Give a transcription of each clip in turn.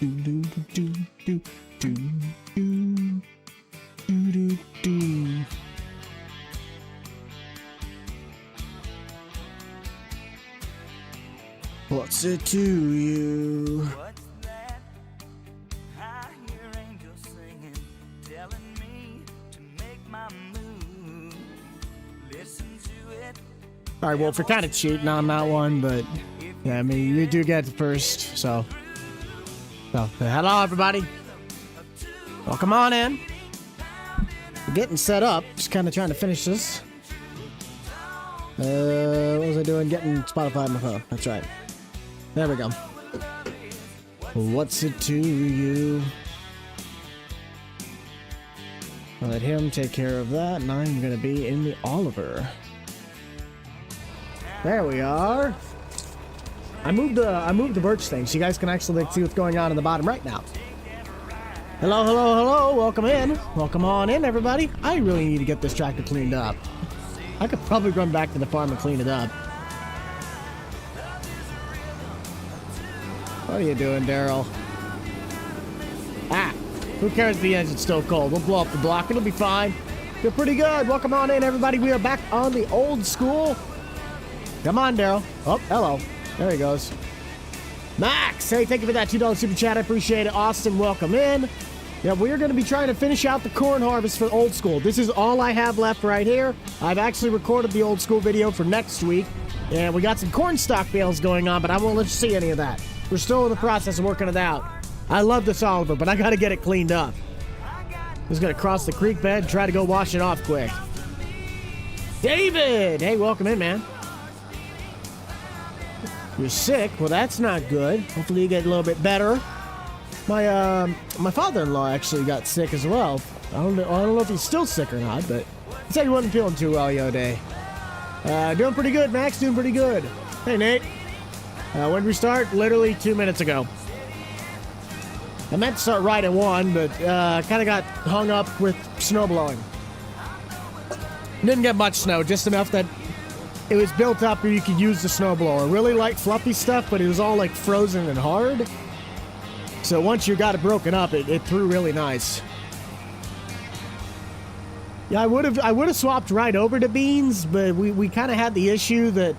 What's it to you? What's that? I hear angels singing, telling me to make my move. Listen to it. All right, well, if you're kind of cheating on that one, but yeah, I mean, you do get the first, so hello, everybody. Welcome on in. We're getting set up. Just kind of trying to finish this. What was I doing? Getting Spotify on my phone. That's right. There we go. What's it to you? I'll let him take care of that, and I'm gonna be in the Oliver. There we are. I moved the birch thing, so you guys can actually see what's going on in the bottom right now. Hello, hello, hello. Welcome in. Welcome on in, everybody. I really need to get this tractor cleaned up. I could probably run back to the farm and clean it up. What are you doing, Daryl? Ah, who cares if the engine's still cold? We'll blow up the block. It'll be fine. You're pretty good. Welcome on in, everybody. We are back on the old school. Come on, Daryl. Oh, hello. There he goes. Max, hey, thank you for that $2 super chat. I appreciate it. Austin, welcome in. Yeah, we're going to be trying to finish out the corn harvest for old school. This is all I have left right here. I've actually recorded the old school video for next week, and we got some corn stock bales going on, but I won't let you see any of that. We're still in the process of working it out. I love this Oliver, but I got to get it cleaned up. Just going to cross the creek bed and try to go wash it off quick. David! Hey, welcome in, man. You're sick? Well, that's not good. Hopefully you get a little bit better. My father-in-law actually got sick as well. I don't know if he's still sick or not, but he said he wasn't feeling too well the other day. Doing pretty good, Max. Doing pretty good. Hey, Nate. When did we start? Literally 2 minutes ago. I meant to start right at 1, but kind of got hung up with snow blowing. Didn't get much snow, just enough that it was built up where you could use the snowblower. Really light, fluffy stuff, but it was all like frozen and hard. So once you got it broken up, it threw really nice. Yeah, I would have swapped right over to beans, but we kind of had the issue that.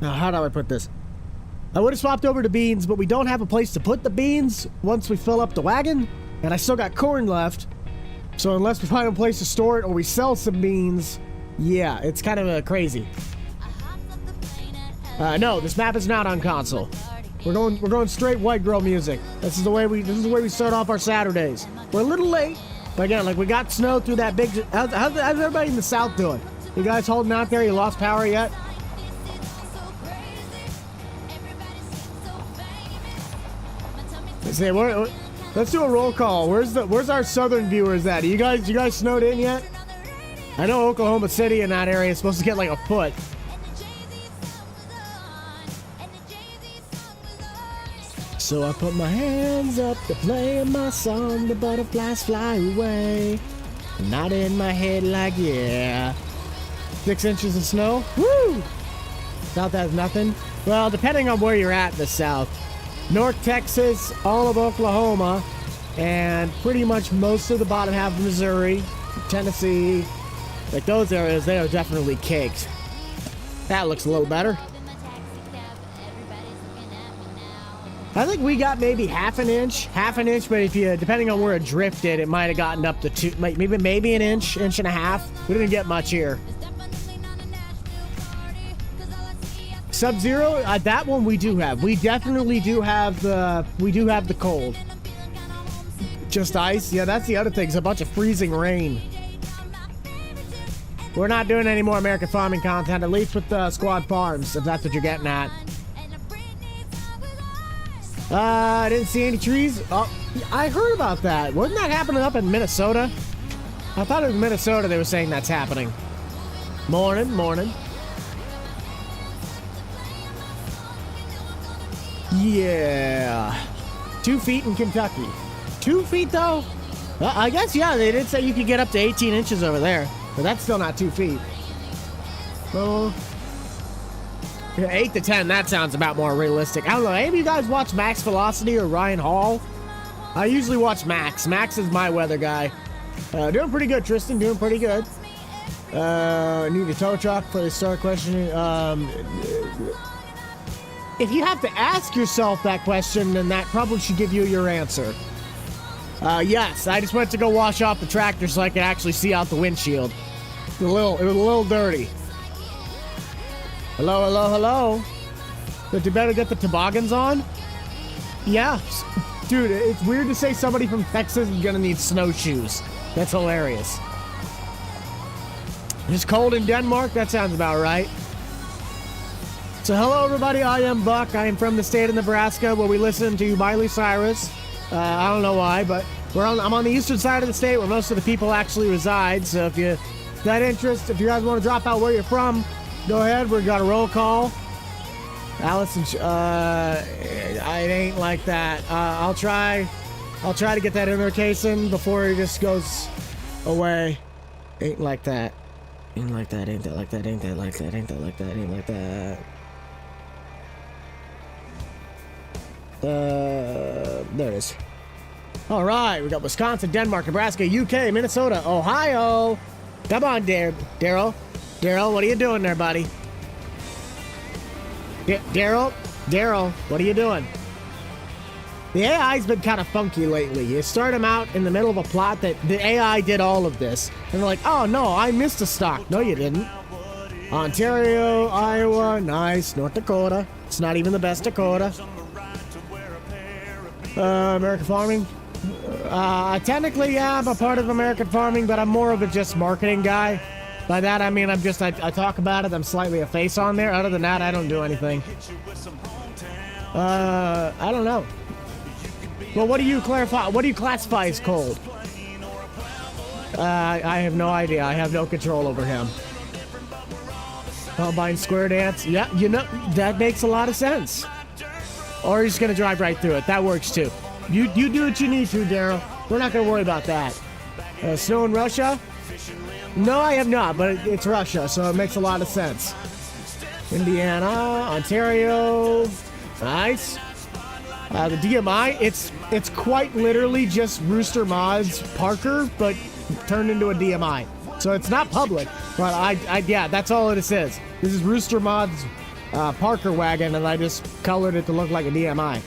Now, how do I put this? I would have swapped over to beans, but we don't have a place to put the beans once we fill up the wagon, and I still got corn left. So unless we find a place to store it or we sell some beans. Yeah, it's kind of crazy. No, this map is not on console. We're going straight white girl music. This is the way we start off our Saturdays. We're a little late, but again, like we got snow through that big. How's everybody in the south doing? You guys holding out there? You lost power yet? Let's see. Let's do a roll call. Where's our southern viewers at? You guys snowed in yet? I know Oklahoma City in that area is supposed to get like a foot. So I put my hands up to play my song, the butterflies fly away. Not in my head like, yeah. 6 inches of snow? Woo! South has nothing? Well, depending on where you're at in the south. North Texas, all of Oklahoma, and pretty much most of the bottom half of Missouri, Tennessee. Like those areas, they are definitely caked. That looks a little better. I think we got maybe half an inch, but if you, depending on where it drifted, it might have gotten up to 2, maybe an inch and a half. We didn't get much here. Sub-zero, that one we do have. We definitely do have the cold. Just ice. Yeah, that's the other thing. It's a bunch of freezing rain. We're not doing any more American farming content, at least with Squad Farms, if that's what you're getting at. I didn't see any trees. Oh, I heard about that. Wasn't that happening up in Minnesota? I thought it was Minnesota they were saying that's happening. Morning. Yeah. 2 feet in Kentucky. 2 feet, though? I guess, yeah, they did say you could get up to 18 inches over there. But that's still not 2 feet. Oh. Yeah, 8 to 10, that sounds about more realistic. I don't know, any of you guys watch Max Velocity or Ryan Hall? I usually watch Max. Max is my weather guy. Doing pretty good, Tristan, doing pretty good. Need a tow truck for the start questioning. If you have to ask yourself that question, then that probably should give you your answer. Yes, I just went to go wash off the tractor so I could actually see out the windshield. It was a little dirty. Hello, hello, hello. But you better get the toboggans on? Yeah. Dude, it's weird to say somebody from Texas is gonna need snowshoes. That's hilarious. It's cold in Denmark? That sounds about right. So hello everybody, I am Buck. I am from the state of Nebraska where we listen to Miley Cyrus. I don't know why, but I'm on the eastern side of the state where most of the people actually reside. So if you that interest, if you guys want to drop out where you're from, go ahead. We've got a roll call. Allison, it ain't like that. I'll try to get that in there, Kason, before it just goes away. Ain't like that. Ain't like that. Ain't that like that. Ain't that like that. Ain't that like that. Ain't like that. There it is. All right, we got Wisconsin, Denmark, Nebraska, UK, Minnesota, Ohio. Come on, Daryl. Daryl, what are you doing there, buddy? Daryl, what are you doing? The AI's been kind of funky lately. You start them out in the middle of a plot that the AI did all of this. And they're like, oh no, I missed a stock. No, you didn't. Ontario, Iowa, nice. North Dakota. It's not even the best Dakota. American farming. Technically, yeah, I'm a part of American farming, but I'm more of a just marketing guy. By that, I mean, I talk about it. I'm slightly a face on there. Other than that, I don't do anything. I don't know. Well, what do you clarify? What do you classify as cold? I have no idea. I have no control over him. Combine square dance. Yeah, you know, that makes a lot of sense. Or he's gonna drive right through it. That works too. You do what you need to, Daryl. We're not gonna worry about that. Snow in Russia? No, I have not, but it's Russia, so it makes a lot of sense. Indiana, Ontario, nice. The DMI, it's quite literally just Rooster Mods Parker, but turned into a DMI. So it's not public, but yeah, that's all it is. This is Rooster Mods Parker wagon, and I just colored it to look like a DMI.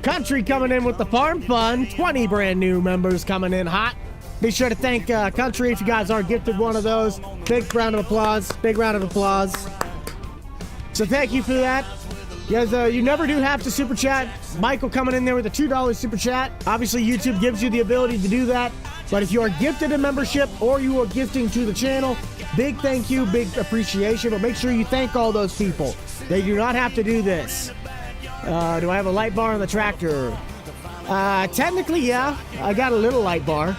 Country coming in with the farm fund. 20 brand new members coming in hot. Be sure to thank Country if you guys are gifted one of those. Big round of applause. Big round of applause. So thank you for that. Guys, you never do have to super chat. Michael coming in there with a $2 super chat. Obviously, YouTube gives you the ability to do that. But if you are gifted a membership or you are gifting to the channel, big thank you, big appreciation. But make sure you thank all those people. They do not have to do this. Do I have a light bar on the tractor? Technically, yeah. I got a little light bar.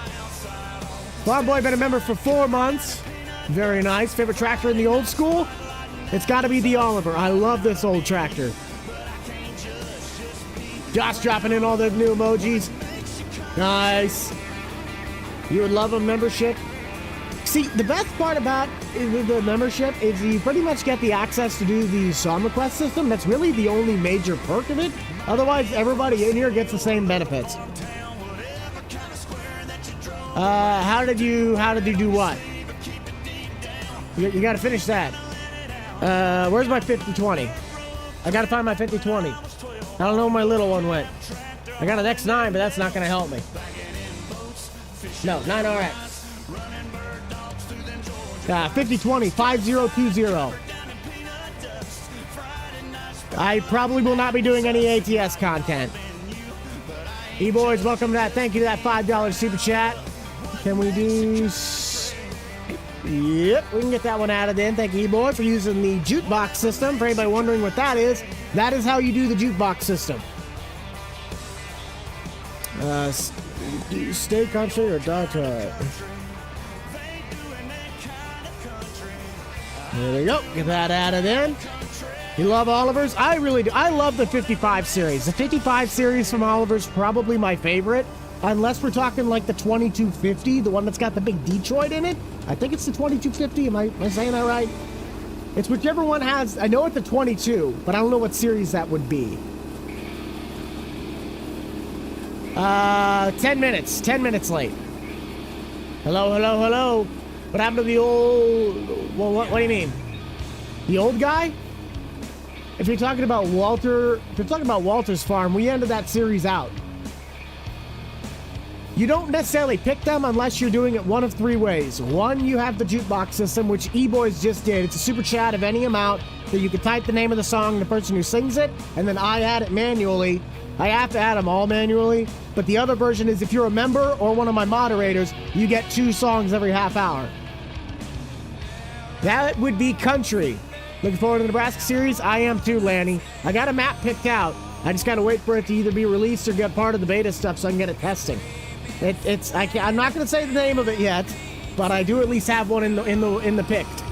Farm Boy, been a member for 4 months. Very nice. Favorite tractor in the old school? It's got to be the Oliver. I love this old tractor. Josh dropping in all the new emojis. Nice. You would love a membership. See, the best part about the membership is you pretty much get the access to do the song request system. That's really the only major perk of it. Otherwise, everybody in here gets the same benefits. How did you do what? You got to finish that. Where's my 50-20? I got to find my 50-20. I don't know where my little one went. I got an X9, but that's not going to help me. No, 9RX. 50-20, 5020. I probably will not be doing any ATS content. E-boys, welcome to that. Thank you to that $5 super chat. Can we do... Yep, we can get that one added in. Thank you, E-boy, for using the jukebox system. For anybody wondering what that is how you do the jukebox system. Stay country or die try. There we go. Get that added in. You love Oliver's? I really do. I love the 55 series. The 55 series from Oliver's probably my favorite. unless we're talking like the 2250, the one that's got the big Detroit in it. I think it's the 2250. Am I saying that right? It's whichever one has. I know it's the 22, but I don't know what series that would be. 10 minutes. 10 minutes late. Hello, hello, hello. What happened to the old... Well, what do you mean? The old guy? If you're talking about Walter... If you're talking about Walter's Farm, we ended that series out. You don't necessarily pick them unless you're doing it one of three ways. One, you have the jukebox system, which E-Boys just did. It's a super chat of any amount that you can type the name of the song and the person who sings it, and then I add it manually. I have to add them all manually. But the other version is if you're a member or one of my moderators, you get 2 songs every half hour. That would be country. Looking forward to the Nebraska series? I am too, Lanny. I got a map picked out. I just gotta wait for it to either be released or get part of the beta stuff so I can get it testing. I'm not gonna say the name of it yet, but I do at least have one in the picked.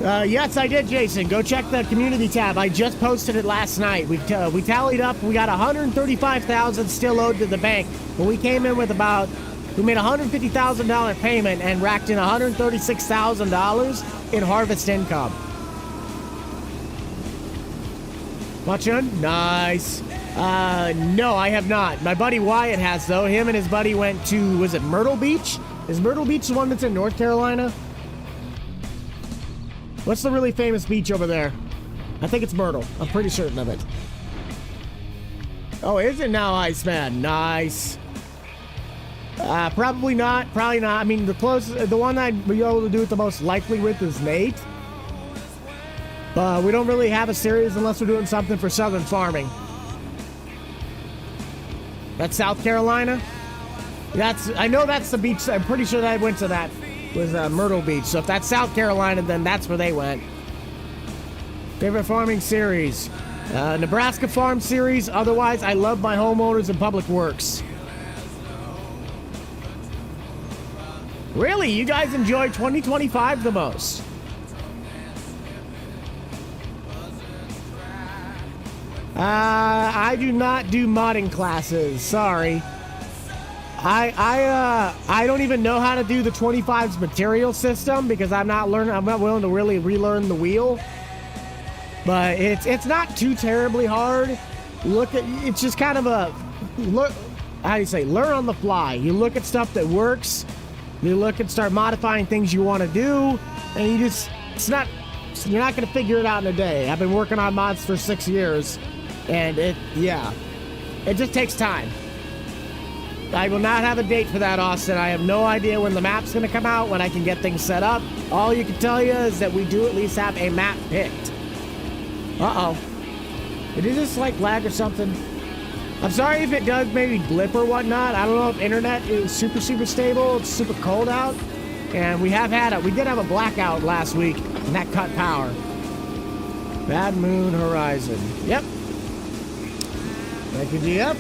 Yes, I did, Jason. Go check the community tab. I just posted it last night. We tallied up. We got $135,000 still owed to the bank. But we came in with we made a $150,000 payment and racked in $136,000 in harvest income. Watching? Nice. No, I have not. My buddy Wyatt has, though. Him and his buddy went to, was it Myrtle Beach? Is Myrtle Beach the one that's in North Carolina? What's the really famous beach over there? I think it's Myrtle. I'm pretty certain of it. Oh, is it now, Iceman? Nice. Probably not. Probably not. I mean, the one I'd be able to do it the most likely with is Nate. But we don't really have a series unless we're doing something for Southern Farming. That's South Carolina? I know that's the beach. I'm pretty sure that I went to that. Was Myrtle Beach. So if that's South Carolina, then that's where they went. Favorite farming series? Nebraska Farm Series. Otherwise, I love my homeowners and public works. Really? You guys enjoy 2025 the most? I do not do modding classes. Sorry. I don't even know how to do the 25's material system because I'm not willing to really relearn the wheel. But it's not too terribly hard. It's just kind of how do you say, learn on the fly. You look at stuff that works, you look and start modifying things you want to do, and you're not going to figure it out in a day. I've been working on mods for 6 years, and it just takes time. I will not have a date for that, Austin. I have no idea when the map's going to come out, when I can get things set up. All you can tell you is that we do at least have a map picked. Uh-oh. Did it just, lag or something? I'm sorry if it does maybe blip or whatnot. I don't know if internet is super, super stable. It's super cold out. And we did have a blackout last week, and that cut power. Bad Moon Horizon. Yep. Thank you, GF.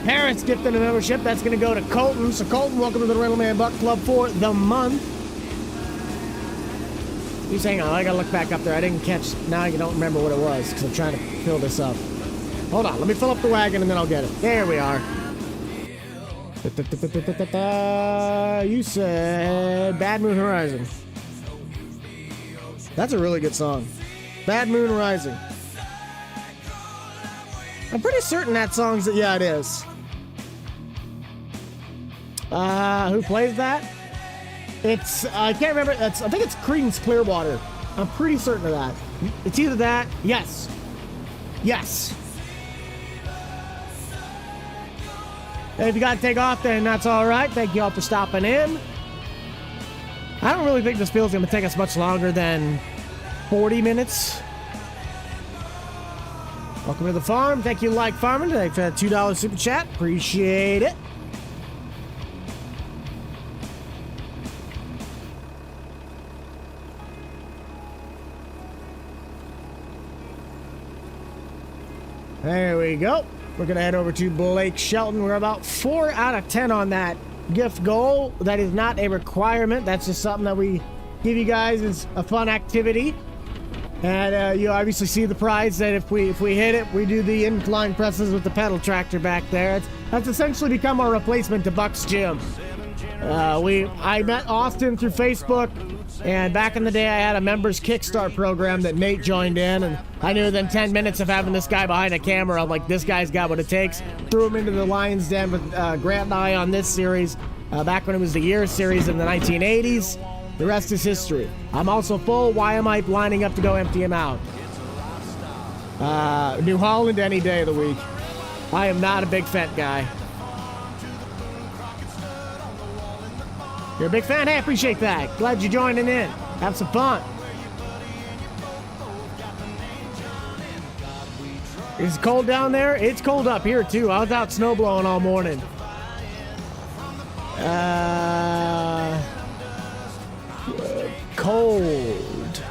Parents gifting a membership. That's going to go to Colton. So, Colton, welcome to the Rental Man Buck Club for the month. He's saying, I got to look back up there. I didn't catch. Now you don't remember what it was because I'm trying to fill this up. Hold on. Let me fill up the wagon and then I'll get it. There we are. You said Bad Moon Horizon. That's a really good song. Bad Moon Rising. I'm pretty certain that song's... Yeah, it is. Who plays that? I can't remember. I think it's Creedence Clearwater. I'm pretty certain of that. It's either that. Yes. Yes. And if you got to take off, then that's all right. Thank you all for stopping in. I don't really think this field's going to take us much longer than 40 minutes. Welcome to the farm. Thank you, Like Farming. Thanks for that $2 super chat. Appreciate it. There we go. We're going to head over to Blake Shelton. We're about 4 out of 10 on that gift goal. That is not a requirement. That's just something that we give you guys as a fun activity. And you obviously see the prize that if we hit it, we do the incline presses with the pedal tractor back there. That's essentially become our replacement to Buck's Gym. I met Austin through Facebook, and back in the day I had a members Kickstart program that Nate joined in, and I knew within 10 minutes of having this guy behind a camera, I'm like, this guy's got what it takes. Threw him into the Lion's Den with Grant and I on this series, back when it was the Year series in the 1980s. The rest is history. I'm also full. Why am I lining up to go empty him out? New Holland any day of the week. I am not a big Fent guy. You're a big fan? Hey, I appreciate that. Glad you're joining in. Have some fun. Is it cold down there? It's cold up here, too. I was out snow blowing all morning. Cold.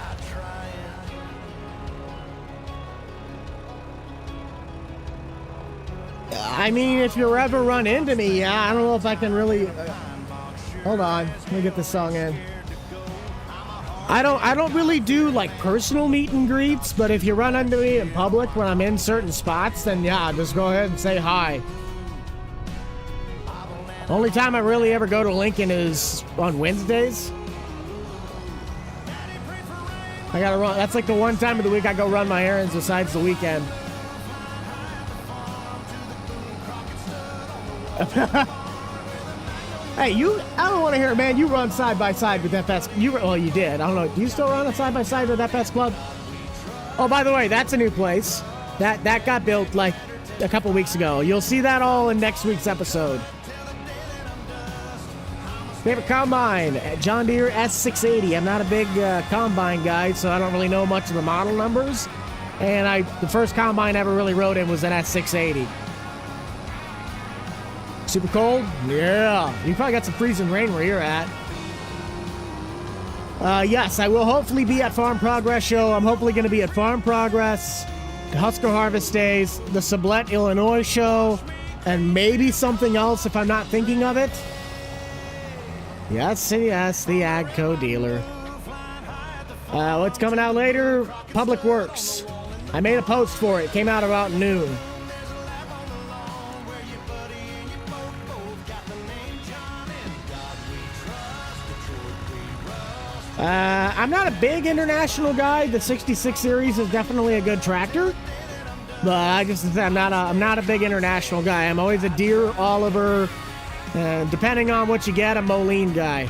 I mean, if you ever run into me, yeah, I don't know if I can really... hold on, let me get this song in. I don't really do like personal meet and greets, but if you run into me in public when I'm in certain spots, then yeah, just go ahead and say hi. Only time I really ever go to Lincoln is on Wednesdays. I gotta run. That's like the one time of the week I go run my errands besides the weekend. Hey, I don't want to hear it, man. You run side by side with FS. Well, you did. I don't know. Do you still run side by side with FS Club? Oh, by the way, that's a new place. That got built like a couple weeks ago. You'll see that all in next week's episode. Favorite combine, John Deere S680. I'm not a big combine guy, so I don't really know much of the model numbers. And the first combine I ever really rode in was an S680. Super cold? Yeah. You probably got some freezing rain where you're at. Yes, I will hopefully be at Farm Progress Show. I'm hopefully going to be at Farm Progress, the Husker Harvest Days, the Sublette, Illinois show, and maybe something else if I'm not thinking of it. Yes, the AGCO dealer. What's coming out later? Public Works. I made a post for it. Came out about noon. I'm not a big international guy. The 66 series is definitely a good tractor, but I'm not a big international guy. I'm always a Deere, Oliver, depending on what you get, a Moline guy.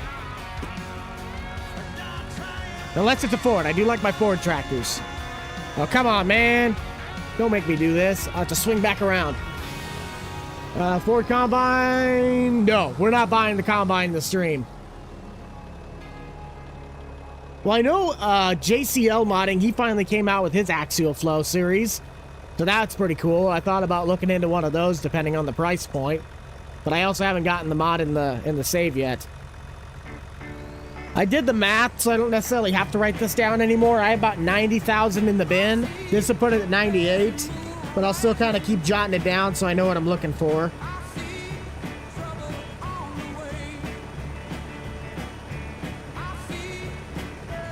Unless it's a Ford. I do like my Ford tractors. Oh, come on, man. Don't make me do this. I'll have to swing back around. Ford Combine. No, we're not buying the Combine in the stream. Well, I know JCL Modding, he finally came out with his Axial Flow series. So that's pretty cool. I thought about looking into one of those depending on the price point. But I also haven't gotten the mod in the save yet. I did the math, so I don't necessarily have to write this down anymore. I have about 90,000 in the bin. This will put it at 98. But I'll still kind of keep jotting it down so I know what I'm looking for.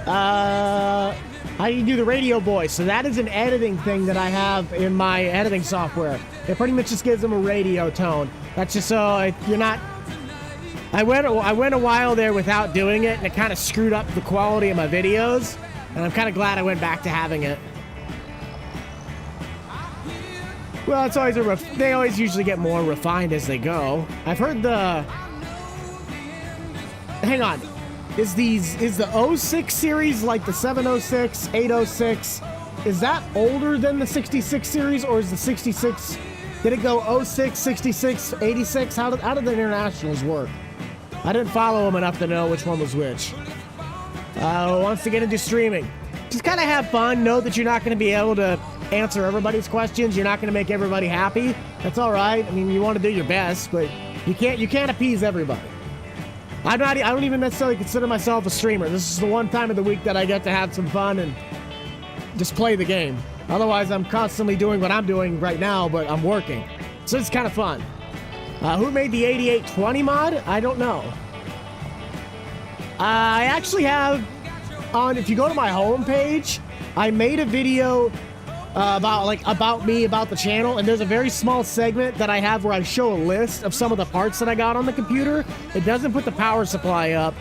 How do you do the radio voice? So that is an editing thing that I have in my editing software. It pretty much just gives them a radio tone. That's just so you're not... I went a while there without doing it, and it kind of screwed up the quality of my videos, and I'm kind of glad I went back to having it. Well, it's always they always usually get more refined as they go. I've heard the... Hang on. Is the 06 series like the 706, 806? Is that older than the 66 series, or is the 66... Did it go 06, 66, 86? How did the internationals work? I didn't follow them enough to know which one was which. Wants to get into streaming. Just kind of have fun. Know that you're not going to be able to answer everybody's questions. You're not going to make everybody happy. That's all right. I mean, you want to do your best, but you can't appease everybody. I don't even necessarily consider myself a streamer. This is the one time of the week that I get to have some fun and just play the game. Otherwise, I'm constantly doing what I'm doing right now, but I'm working. So it's kind of fun. Who made the 8820 mod? I don't know. I actually have if you go to my homepage, I made a video about me, about the channel, and there's a very small segment that I have where I show a list of some of the parts that I got on the computer. It doesn't put the power supply up,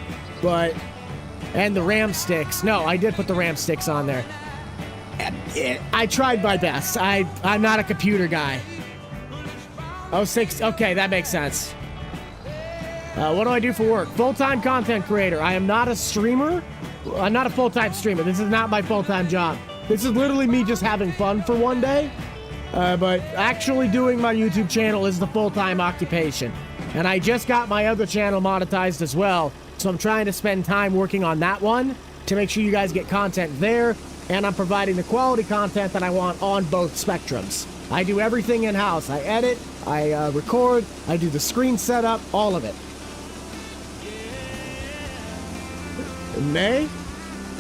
and the RAM sticks. No, I did put the RAM sticks on there. I tried my best. I'm not a computer guy. Oh, 6. Okay, that makes sense. What do I do for work? Full-time content creator. I am not a streamer. I'm not a full-time streamer. This is not my full-time job. This is literally me just having fun for one day. But actually doing my YouTube channel is the full-time occupation. And I just got my other channel monetized as well. So I'm trying to spend time working on that one to make sure you guys get content there. And I'm providing the quality content that I want on both spectrums. I do everything in-house. I edit, I record, I do the screen setup, all of it. In May?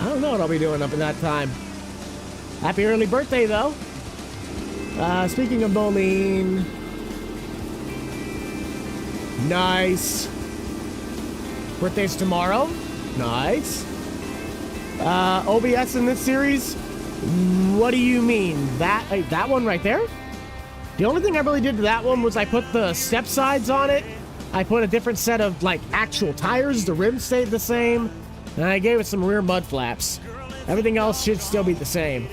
I don't know what I'll be doing up in that time. Happy early birthday, though. Speaking of Baling. Nice. Birthday's tomorrow. Nice. OBS in this series? What do you mean? That one right there? The only thing I really did to that one was I put the step sides on it. I put a different set of, like, actual tires. The rims stayed the same. And I gave it some rear mud flaps. Everything else should still be the same.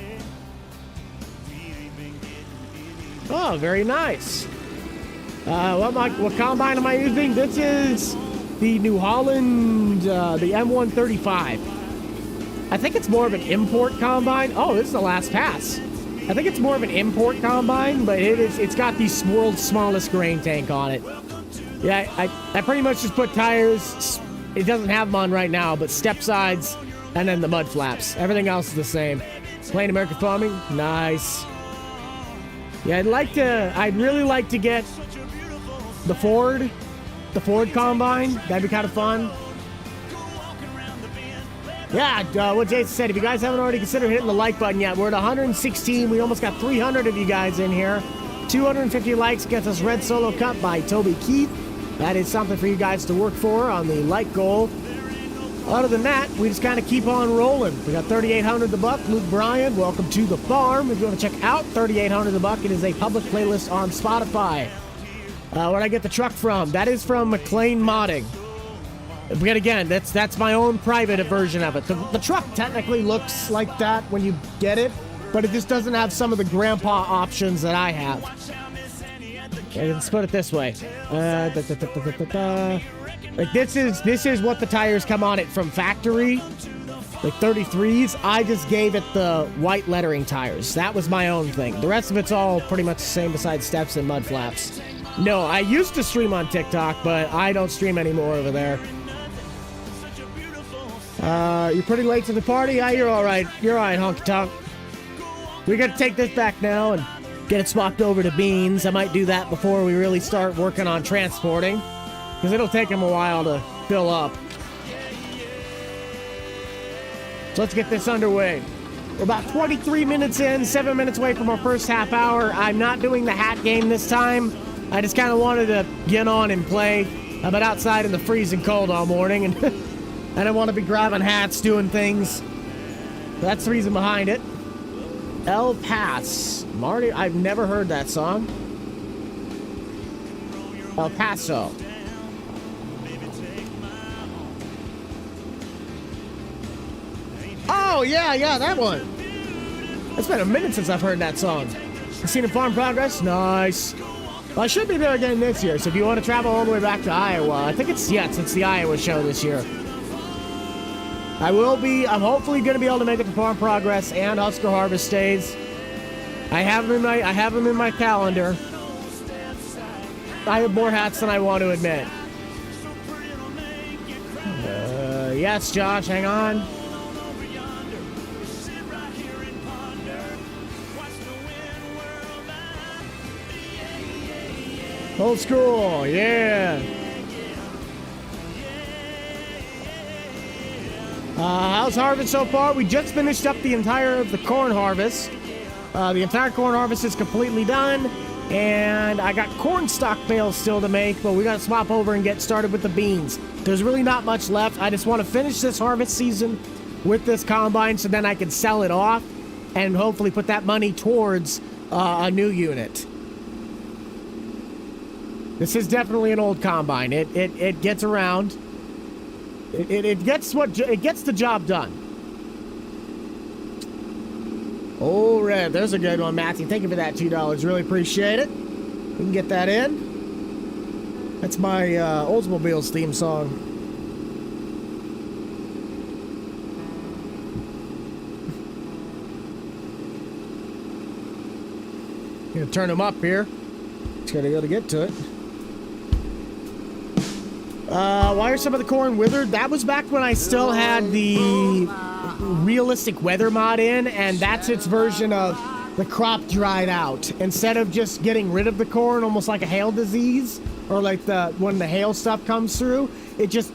Oh, very nice. What combine am I using? This is the New Holland, the M135. I think it's more of an import combine. Oh, this is the last pass. I think it's more of an import combine, but it's got the world's smallest grain tank on it. Yeah, I pretty much just put tires. It doesn't have them on right now, but step sides and then the mud flaps. Everything else is the same. Plain American farming, nice. Yeah, I'd really like to get the Ford combine. That'd be kind of fun. Yeah, what Jason said, if you guys haven't already considered hitting the like button yet, we're at 116. We almost got 300 of you guys in here. 250 likes gets us Red Solo Cup by Toby Keith. That is something for you guys to work for on the like goal. Other than that, we just kind of keep on rolling. We got 3,800 the buck. Luke Bryan, welcome to the farm. If you want to check out 3,800 the buck, it is a public playlist on Spotify. Where'd I get the truck from? That is from McLean Modding. But again, that's my own private version of it. The truck technically looks like that when you get it, but it just doesn't have some of the grandpa options that I have. Okay, let's put it this way. Like this is what the tires come on it from factory. Like 33s. I just gave it the white lettering tires. That was my own thing. The rest of it's all pretty much the same besides steps and mud flaps. No, I used to stream on TikTok, but I don't stream anymore over there. You're pretty late to the party? Yeah, you're alright. You're alright, honky tonk. We gotta take this back now and get it swapped over to beans. I might do that before we really start working on transporting, because it'll take them a while to fill up. So let's get this underway. We're about 23 minutes in, 7 minutes away from our first half hour. I'm not doing the hat game this time. I just kind of wanted to get on and play. I've been outside in the freezing cold all morning, and I don't want to be grabbing hats, doing things. That's the reason behind it. El Paso. Marty, I've never heard that song. El Paso. Oh, yeah, that one. It's been a minute since I've heard that song. You seen it Farm Progress? Nice. Well, I should be there again this year, so if you want to travel all the way back to Iowa, I think it's the Iowa show this year. I'm hopefully going to be able to make it to Farm Progress and Husker Harvest days. I have them in my calendar. I have more hats than I want to admit. Yes, Josh, hang on. Old school, yeah. How's harvest so far? We just finished up the entire of the corn harvest. The entire corn harvest is completely done. And I got corn stalk bales still to make, but we got to swap over and get started with the beans. There's really not much left. I just want to finish this harvest season with this combine so then I can sell it off and hopefully put that money towards a new unit. This is definitely an old combine. It gets around. It gets the job done. Oh, red. There's a good one, Matthew. Thank you for that $2. Really appreciate it. We can get that in. That's my Oldsmobiles theme song. Gonna turn them up here. Just gotta go to get to it. Why are some of the corn withered? That was back when I still had the realistic weather mod in, and that's its version of the crop dried out. Instead of just getting rid of the corn, almost like a hail disease, or like when the hail stuff comes through, it just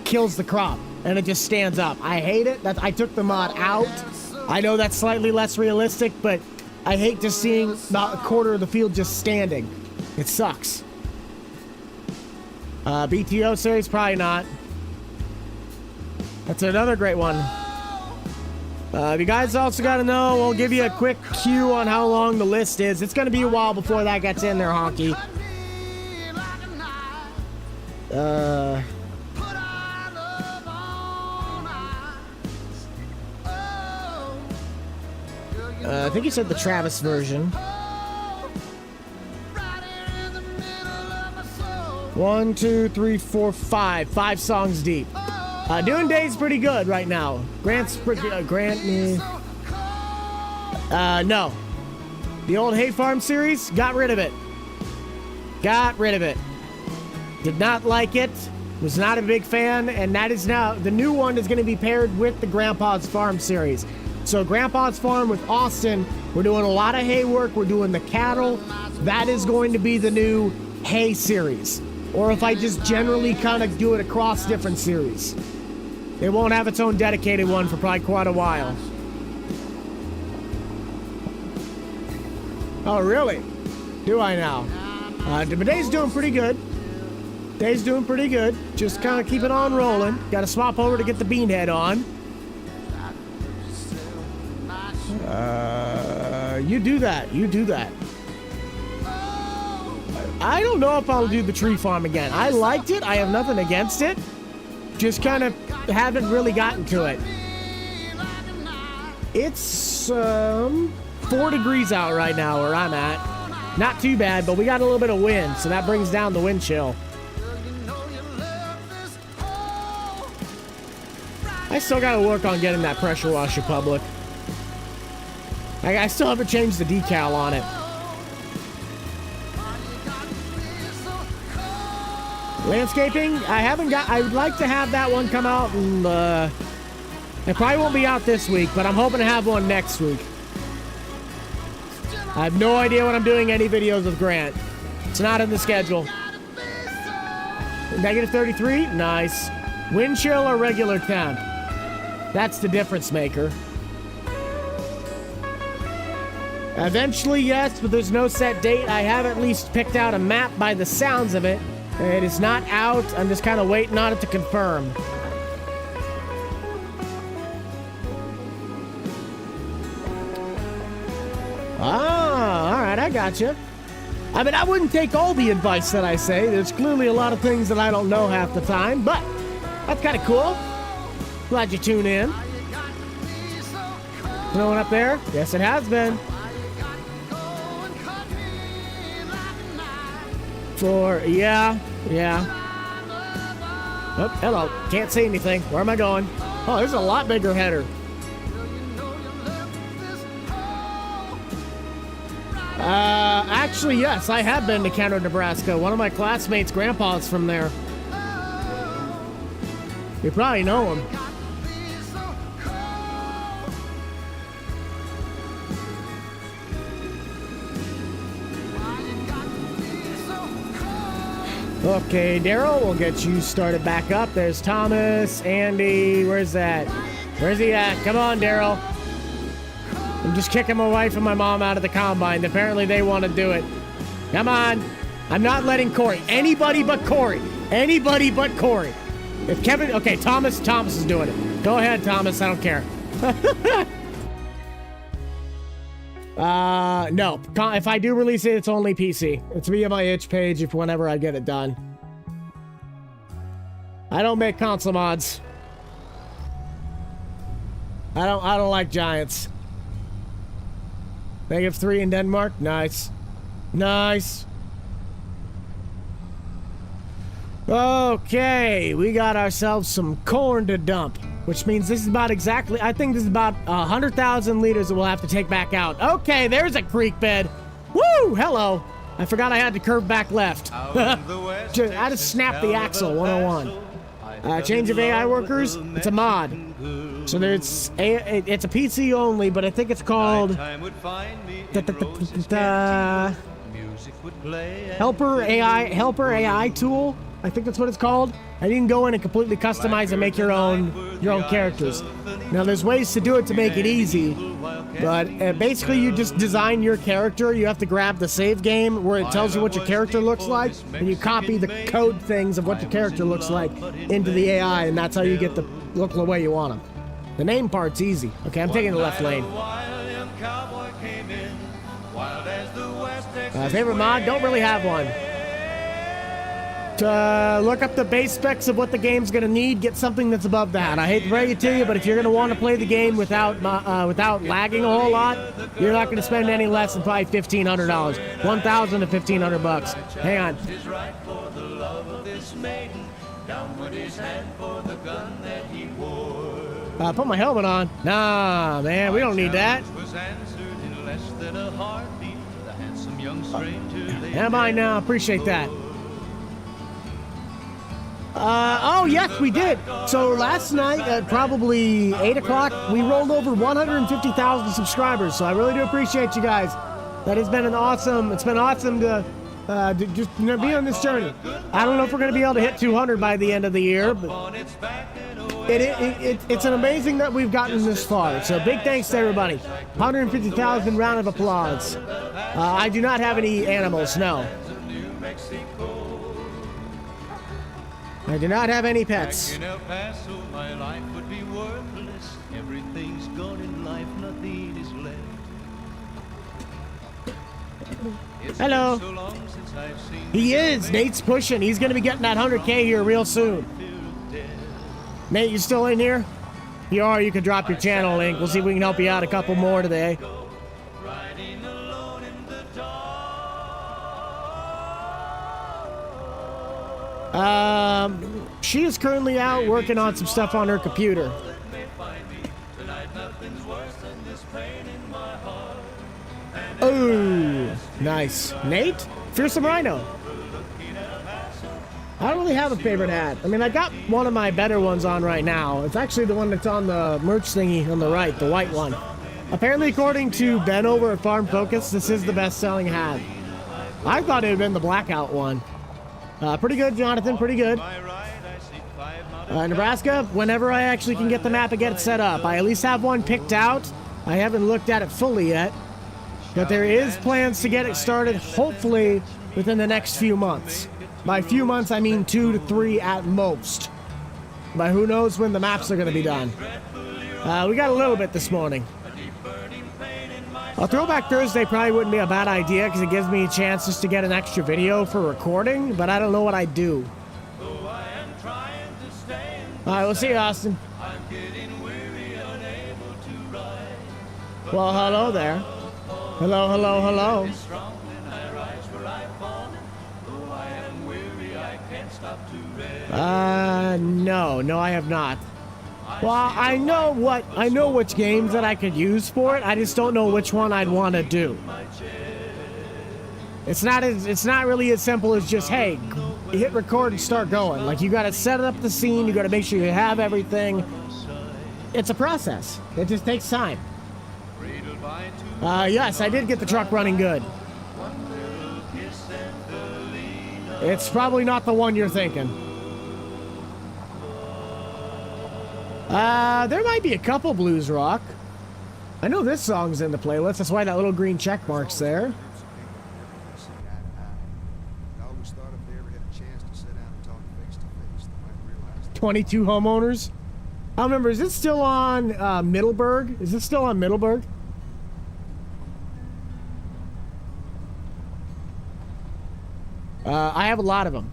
kills the crop and it just stands up. I hate it. I took the mod out. I know that's slightly less realistic, but I hate just seeing about a quarter of the field just standing. It sucks. BTO series, probably not. That's another great one. You guys also got to know, we'll give you a quick cue on how long the list is. It's going to be a while before that gets in there, Honky. I think you said the Travis version. 1, 2, 3, 4, 5. 5 songs deep. Doing Day's pretty good right now. Grant's pretty Grant. No. The old Hay Farm series, got rid of it. Got rid of it. Did not like it. Was not a big fan. And that is now, the new one is going to be paired with the Grandpa's Farm series. So Grandpa's Farm with Austin, we're doing a lot of hay work. We're doing the cattle. That is going to be the new hay series. Or if I just generally kind of do it across different series. It won't have its own dedicated one for probably quite a while. Oh, really? Do I now? But Day's doing pretty good. Day's doing pretty good. Just kind of keep it on rolling. Got to swap over to get the bean head on. You do that. You do that. I don't know if I'll do the tree farm again. I liked it. I have nothing against it. Just kind of haven't really gotten to it. It's 4 degrees out right now where I'm at. Not too bad, but we got a little bit of wind, so that brings down the wind chill. I still got to work on getting that pressure washer public. I still haven't changed the decal on it. Landscaping, I haven't got. I would like to have that one come out, and it probably won't be out this week, but I'm hoping to have one next week. I have no idea when I'm doing any videos with Grant. It's not in the schedule. Negative 33, nice. Wind chill or regular temp? That's the difference maker. Eventually, yes, but there's no set date. I have at least picked out a map by the sounds of it. It is not out. I'm just kind of waiting on it to confirm. Ah, all right, I got you. I mean, I wouldn't take all the advice that I say. There's clearly a lot of things that I don't know half the time, but that's kind of cool. Glad you tuned in. Snowing up there? Yes, it has been. Yeah. Oh, hello. Can't see anything. Where am I going? Oh, there's a lot bigger header. Actually, yes, I have been to Kenner, Nebraska. One of my classmates' grandpa's from there. You probably know him. Okay, Daryl, we'll get you started back up. There's Thomas, Andy, where's that? Where's he at? Come on, Daryl. I'm just kicking my wife and my mom out of the combine. Apparently they want to do it. Come on. I'm not letting Corey. Anybody but Corey. Anybody but Corey. If Kevin... Okay, Thomas is doing it. Go ahead, Thomas. I don't care. No. If I do release it, it's only PC. It's via my itch page if whenever I get it done. I don't make console mods. I don't like giants. -3 in Denmark. Nice. Nice. Okay, we got ourselves some corn to dump, which means this is about exactly, I think this is about 100,000 liters that we'll have to take back out. Okay, there's a creek bed. Woo, hello. I forgot I had to curve back left. I just snapped the axle, 101. Change of AI workers, it's a mod. So it's a PC only, but I think it's called Helper AI tool. I think that's what it's called. And you can go in and completely customize and make your own characters. Now there's ways to do it to make it easy, but basically you just design your character. You have to grab the save game where it tells you what your character looks like, and you copy the code things of what your character looks like into the AI, and that's how you get the look the way you want them. The name part's easy. Okay, I'm taking the left lane. Favorite mod? Don't really have one. Look up the base specs of what the game's gonna need. Get something that's above that. I hate to break it to you, but if you're gonna want to play the game without lagging a whole lot, you're not gonna spend any less than probably $1,500, $1,000 to $1,500. Hang on. Put my helmet on. Nah, man, we don't need that. Am I now? Appreciate that. Oh, yes, we did. So last night at probably 8 o'clock, we rolled over 150,000 subscribers. So I really do appreciate you guys. That has been it's been awesome to just be on this journey. I don't know if we're going to be able to hit 200 by the end of the year, but it's an amazing that we've gotten this far. So big thanks to everybody. 150,000 round of applause. I do not have any animals, no. I do not have any pets. Hello. He is. Nate's pushing. He's going to be getting that 100K here real soon. Nate, you still in here? If you are, you can drop your channel link. We'll see if we can help you out a couple more today. She is currently out working on some stuff on her computer. Oh, nice. Nate? Fearsome Rhino. I don't really have a favorite hat. I mean, I got one of my better ones on right now. It's actually the one that's on the merch thingy on the right, the white one. Apparently, according to Ben over at Farm Focus, this is the best-selling hat. I thought it had been the blackout one. Pretty good, Jonathan, pretty good. Nebraska, whenever I actually can get the map and get it set up. I at least have one picked out. I haven't looked at it fully yet. But there is plans to get it started, hopefully, within the next few months. By few months, I mean 2 to 3 at most. But who knows when the maps are going to be done. We got a little bit this morning. A Throwback Thursday probably wouldn't be a bad idea because it gives me a chance just to get an extra video for recording, but I don't know what I'd do. Alright, we'll see you, Austin. Well, hello there. Hello, hello, hello. No, I have not. Well, I know which games that I could use for it. I just don't know which one I'd want to do. It's not really as simple as just, hey, hit record and start going. Like, you got to set up the scene. You got to make sure you have everything. It's a process. It just takes time. Yes, I did get the truck running good. It's probably not the one you're thinking. There might be a couple blues rock. I know this song's in the playlist. That's why that little green check mark's there. 22 homeowners. I don't remember. Is it still on Middleburg? Is it still on Middleburg? I have a lot of them.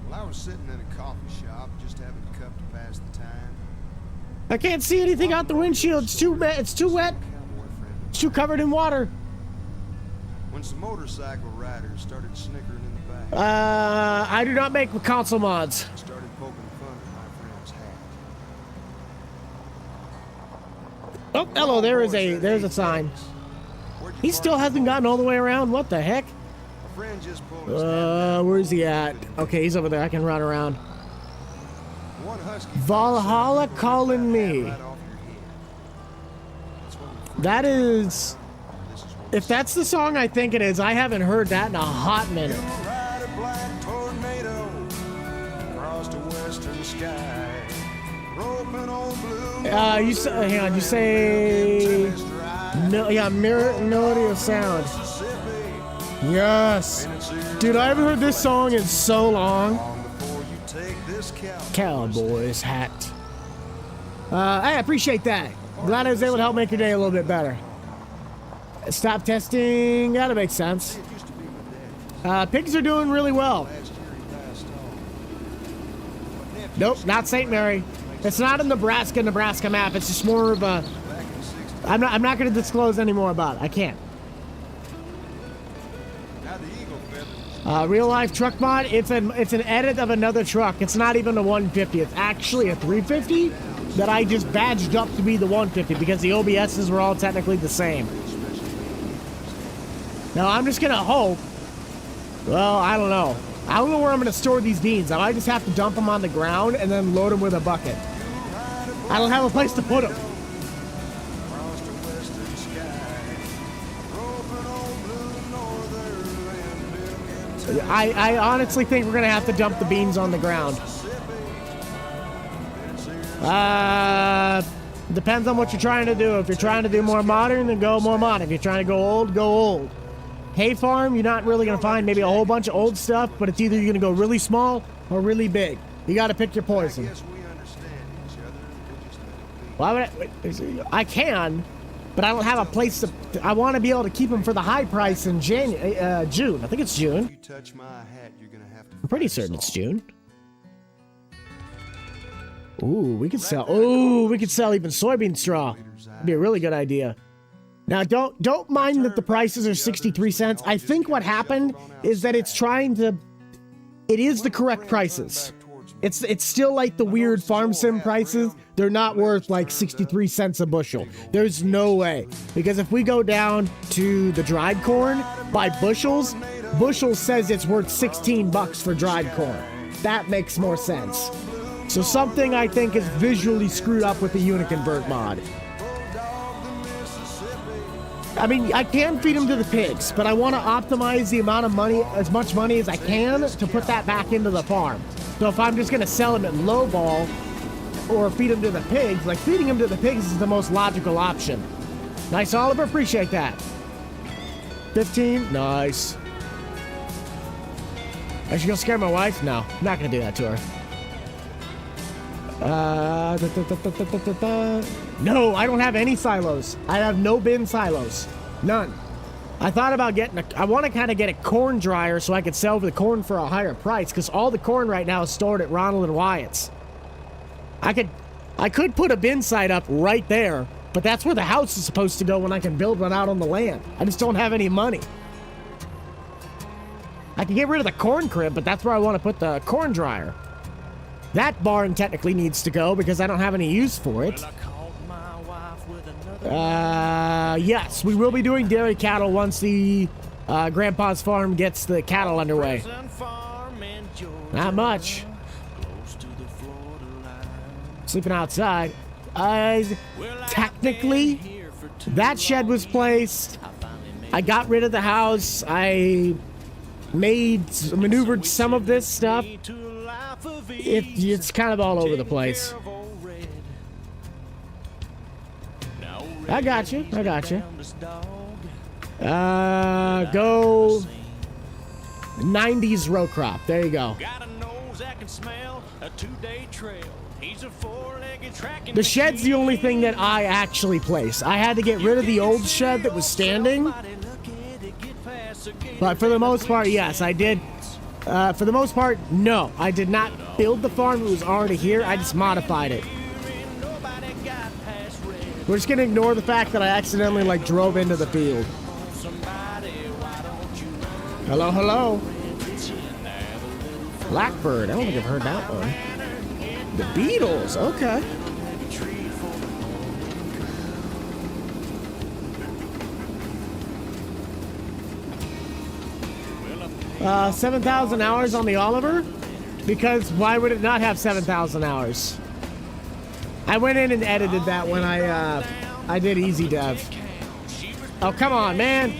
Well, I was sitting in a coffee shop, just having a cup to pass the time. I can't see anything out the windshield. It's too wet. It's too wet. It's too covered in water. When some motorcycle riders started snickering in the back. I do not make console mods. I started poking fun at my friend's hat. Oh, hello. There's a sign. He still hasn't gotten all the way around. What the heck? A friend just pulled his Where's he at? Okay, he's over there. I can run around. One husky Valhalla calling me. right off your head. That's what we That is... This is what If that's the song I think it is, I haven't heard that in a hot minute. ride a black tornado across the western sky. Roping on blue. You say, hang on, you say... No, yeah, melodious sound. Yes. Dude, I haven't heard this song in so long. Cowboy's hat. I appreciate that. Glad I was able to help make your day a little bit better. Stop testing. Gotta make sense. Pigs are doing really well. Nope, not St. Mary. It's not a Nebraska map. It's just more of a... I'm not going to disclose any more about it. I can't. Real life truck mod. It's an edit of another truck. It's not even a 150. It's actually a 350 that I just badged up to be the 150 because the OBSs were all technically the same. Now I'm just gonna hope. Well, I don't know. I don't know where I'm gonna store these beans. I might just have to dump them on the ground and then load them with a bucket. I don't have a place to put them. I honestly think we're gonna have to dump the beans on the ground. Depends on what you're trying to do. If you're trying to do more modern, then go more modern. If you're trying to go old, go old. Hay farm, you're not really gonna find maybe a whole bunch of old stuff, but it's either you're gonna go really small or really big. You gotta pick your poison. Why would I can, but I don't have a place to. I want to be able to keep them for the high price in June. I think it's June. You touch my hat, you're gonna have to. I'm pretty certain it's June. Ooh, we could sell. Ooh, we could sell even soybean straw. That'd be a really good idea. Now, don't mind that the prices are 63 cents. I think what happened is that it's trying to. It is the correct prices. It's still like the weird farm sim prices. They're not worth like 63 cents a bushel. There's no way. Because if we go down to the dried corn by bushels, bushels says it's worth 16 bucks for dried corn. That makes more sense. So something I think is visually screwed up with the Uniconvert mod. I mean, I can feed them to the pigs, but I want to optimize the amount of money, as much money as I can, to put that back into the farm. So if I'm just going to sell them at low ball or feed them to the pigs, like feeding them to the pigs is the most logical option. Nice, Oliver. Appreciate that. 15. Nice. I should go scare my wife? No, I'm not going to do that to her. No, I don't have any silos. I have no bin silos. None. I thought about getting I want to kind of get a corn dryer so I could sell the corn for a higher price, because all the corn right now is stored at Ronald and Wyatt's. I could put a bin site up right there, but that's where the house is supposed to go when I can build one out on the land. I just don't have any money. I can get rid of the corn crib, but that's where I want to put the corn dryer. That barn technically needs to go because I don't have any use for it. Yes, we will be doing dairy cattle once the Grandpa's farm gets the cattle underway. Not much. Sleeping outside. Technically, that shed was placed. I got rid of the house. I maneuvered some of this stuff. It's kind of all over the place. I got you. Go 90s row crop. There you go. that can smell a 2-day trail. He's a 4-legged tracking The shed's the only thing that I actually place. I had to get rid of the old shed that was standing. But for the most part, yes, I did. For the most part, no. I did not build the farm. It was already here. I just modified it. We're just going to ignore the fact that I accidentally, like, drove into the field. Hello, hello. Blackbird. I don't think I've heard that one. The Beatles. Okay. Uh, 7,000 hours on the Oliver? Because why would it not have 7,000 hours? I went in and edited that when I did Easy Dev. Oh, come on, man.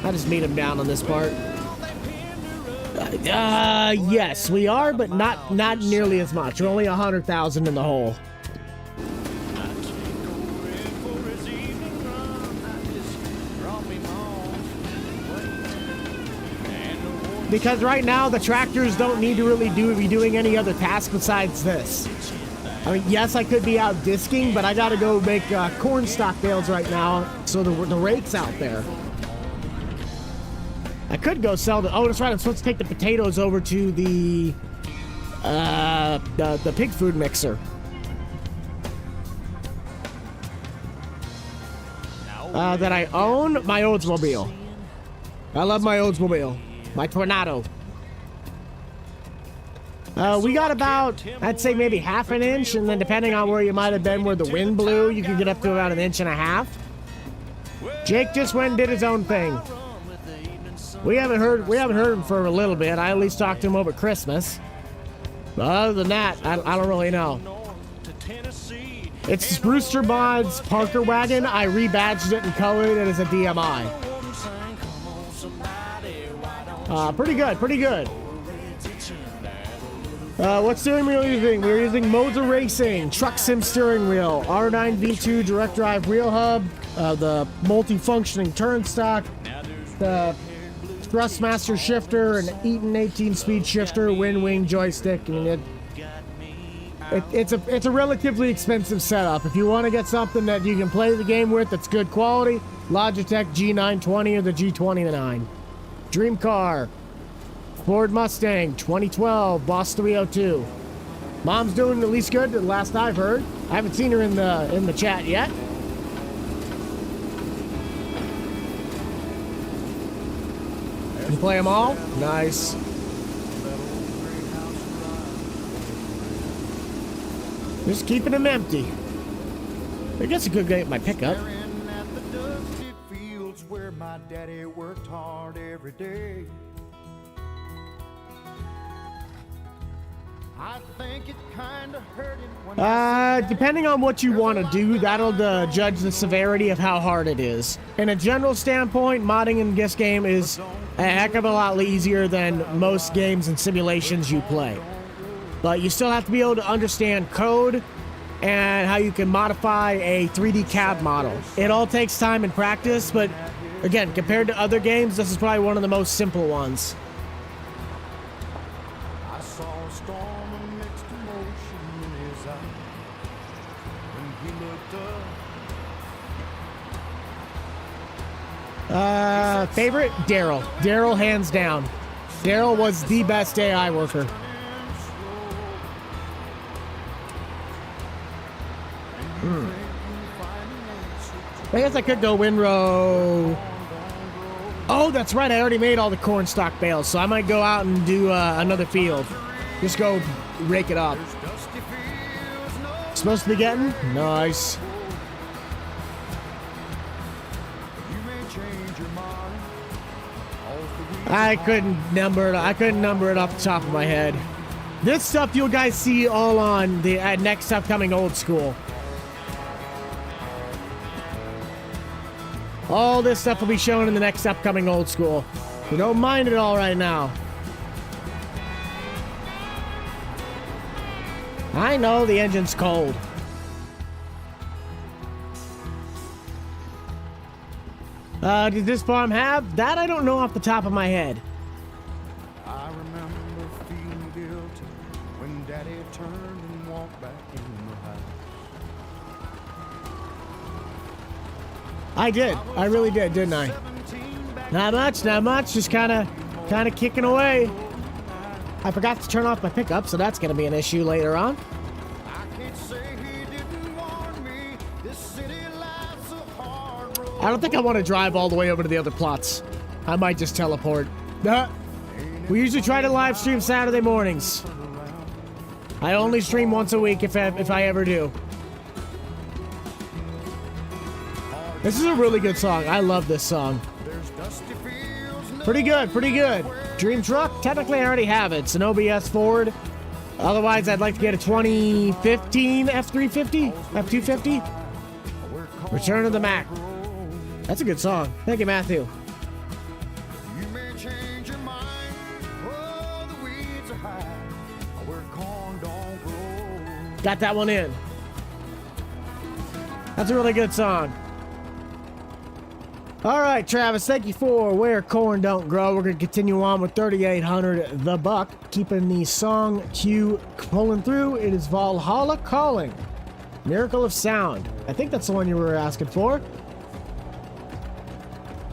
I just meet him down on this part. Yes, we are, but not nearly as much. We're only 100,000 in the hole. Because right now the tractors don't need to really be doing any other task besides this. I mean, yes, I could be out disking, but I gotta go make corn stock bales right now, so the rake's out there. I could go sell the. Oh, that's right. I'm supposed to take the potatoes over to the pig food mixer. That I own my Oldsmobile. I love my Oldsmobile. My Tornado. We got about, I'd say maybe half an inch, and then depending on where you might have been where the wind blew, you can get up to about 1.5 inches. Jake just went and did his own thing. We haven't heard him for a little bit. I at least talked to him over Christmas. But other than that, I don't really know. It's Brewster Mods Parker wagon. I rebadged it and colored it as a DMI. Pretty good, pretty good. What steering wheel are you using? We're using Modes of Racing, Truck Sim steering wheel, R9 V2 direct drive wheel hub, the multi-functioning turn stock, the Thrustmaster shifter, an Eaton 18-speed shifter, wind wing joystick. I mean, it's a relatively expensive setup. If you want to get something that you can play the game with that's good quality, Logitech G920 or the G29. Dream car, Ford Mustang 2012 Boss 302. Mom's doing at least good, the last I've heard. I haven't seen her in the chat yet. You play them all? Nice. Just keeping them empty. I guess I could get my pickup. Where my daddy worked hard every day. I think it kinda hurt him when depending on what you want to do, that'll judge the severity of how hard it is. In a general standpoint, modding in this game is a heck of a lot easier than most games and simulations you play. But you still have to be able to understand code and how you can modify a 3D cab model. It all takes time and practice, but again, compared to other games, this is probably one of the most simple ones. I saw a storm of mixed emotion in his eye when he looked up. Favorite? Daryl. Daryl, hands down. Daryl was the best AI worker. I guess I could go windrow. Oh, that's right. I already made all the corn stalk bales, so I might go out and do another field. Just go rake it up. Supposed to be getting? Nice. I couldn't number it off the top of my head. This stuff you guys see all on the next upcoming Old School. All this stuff will be shown in the next upcoming Old School. So don't mind it all right now. I know the engine's cold. Did this farm have? That I don't know off the top of my head. I remember Daddy turned and walked back in the house. I did. I really did, didn't I? Not much, not much. Just kind of kicking away. I forgot to turn off my pickup, so that's going to be an issue later on. I can't say he didn't warn me. This city life's a hard road. I don't think I want to drive all the way over to the other plots. I might just teleport. We usually try to live stream Saturday mornings. I only stream once a week if I ever do. This is a really good song. I love this song. Pretty good, pretty good. Dream truck? Technically, I already have it. It's an OBS Ford. Otherwise, I'd like to get a 2015 F350, F250. Return of the Mac. That's a good song. Thank you, Matthew. You may change your mind. Oh, the weeds are high. Where corn don't grow. Got that one in. That's a really good song. All right, Travis, thank you for Where Corn Don't Grow. We're going to continue on with 3800 The Buck, keeping the song queue pulling through. It is Valhalla Calling, Miracle of Sound. I think that's the one you were asking for.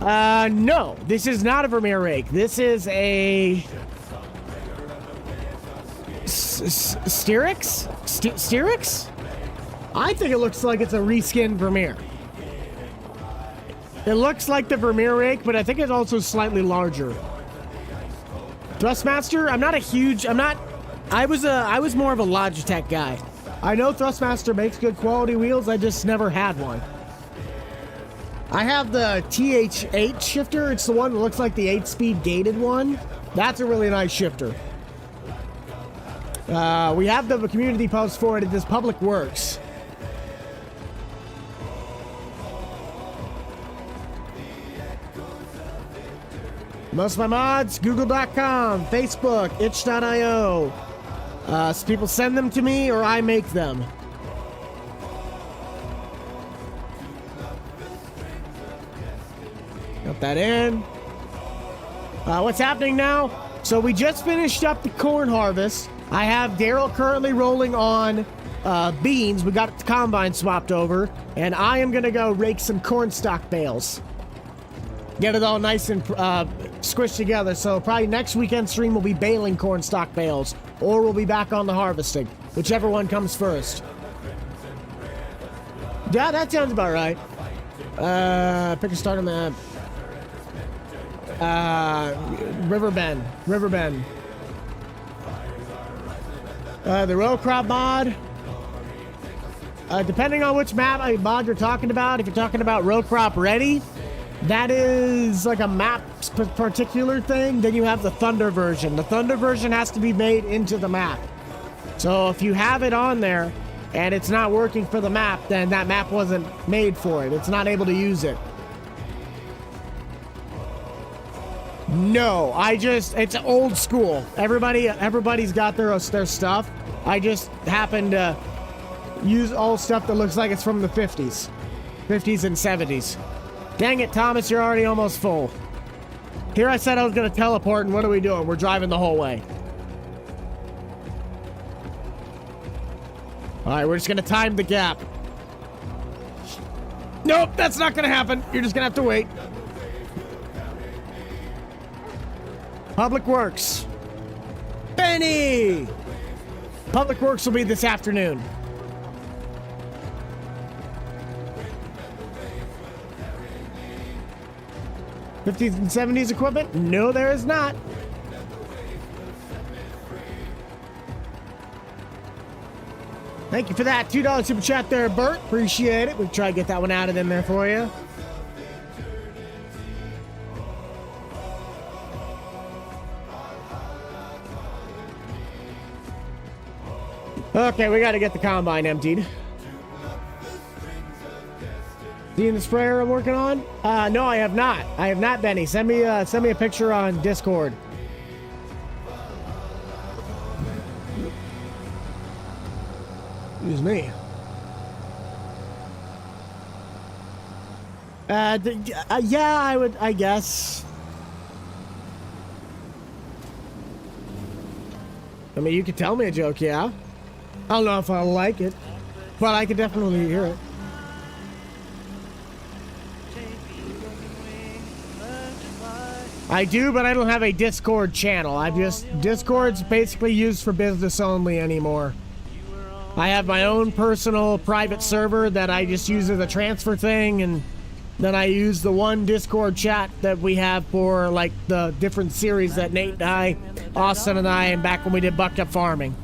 No, this is not a Vermeer rake. This is a Styrex? Styrex? I think it looks like it's a reskinned Vermeer. It looks like the Vermeer rake, but I think it's also slightly larger. Thrustmaster, I was more of a Logitech guy. I know Thrustmaster makes good quality wheels, I just never had one. I have the TH8 shifter. It's the one that looks like the 8-speed gated one. That's a really nice shifter. We have the community post for it at this Public Works. Most of my mods, google.com, Facebook, itch.io. So people send them to me or I make them. Got that in. What's happening now? So we just finished up the corn harvest. I have Daryl currently rolling on beans. We got the combine swapped over. And I am going to go rake some corn stalk bales. Get it all nice and squished together. So probably next weekend stream will be baling corn stalk bales. Or we'll be back on the harvesting. Whichever one comes first. Yeah, that sounds about right. Pick a start on the... Riverbend. The row crop mod. Depending on which mod you're talking about, if you're talking about row crop ready, that is like a map particular thing. Then you have the Thunder version. The Thunder version has to be made into the map. So if you have it on there and it's not working for the map, then that map wasn't made for it. It's not able to use it. No, it's old school. Everybody's got their stuff. I just happen to use old stuff that looks like it's from the 50s and 70s. Dang it, Thomas, you're already almost full. Here I said I was going to teleport, and what are we doing? We're driving the whole way. All right, we're just going to time the gap. Nope, that's not going to happen. You're just going to have to wait. Public Works. Benny! Public Works will be this afternoon. '50s and '70s equipment? No, there is not. Thank you for that $2 super chat there, Bert. Appreciate it. We'll try to get that one out of there for you. Okay, we got to get the combine emptied. Seeing the sprayer I'm working on? No, I have not. I have not, Benny. Send me a picture on Discord. Excuse me. Yeah, I guess. I mean, you could tell me a joke, yeah. I don't know if I like it, but I could definitely hear it. I do, but I don't have a Discord channel. Discord's basically used for business only anymore. I have my own personal private server that I just use as a transfer thing, and then I use the one Discord chat that we have for like the different series that Nate and I, Austin and I, and back when we did bucket farming.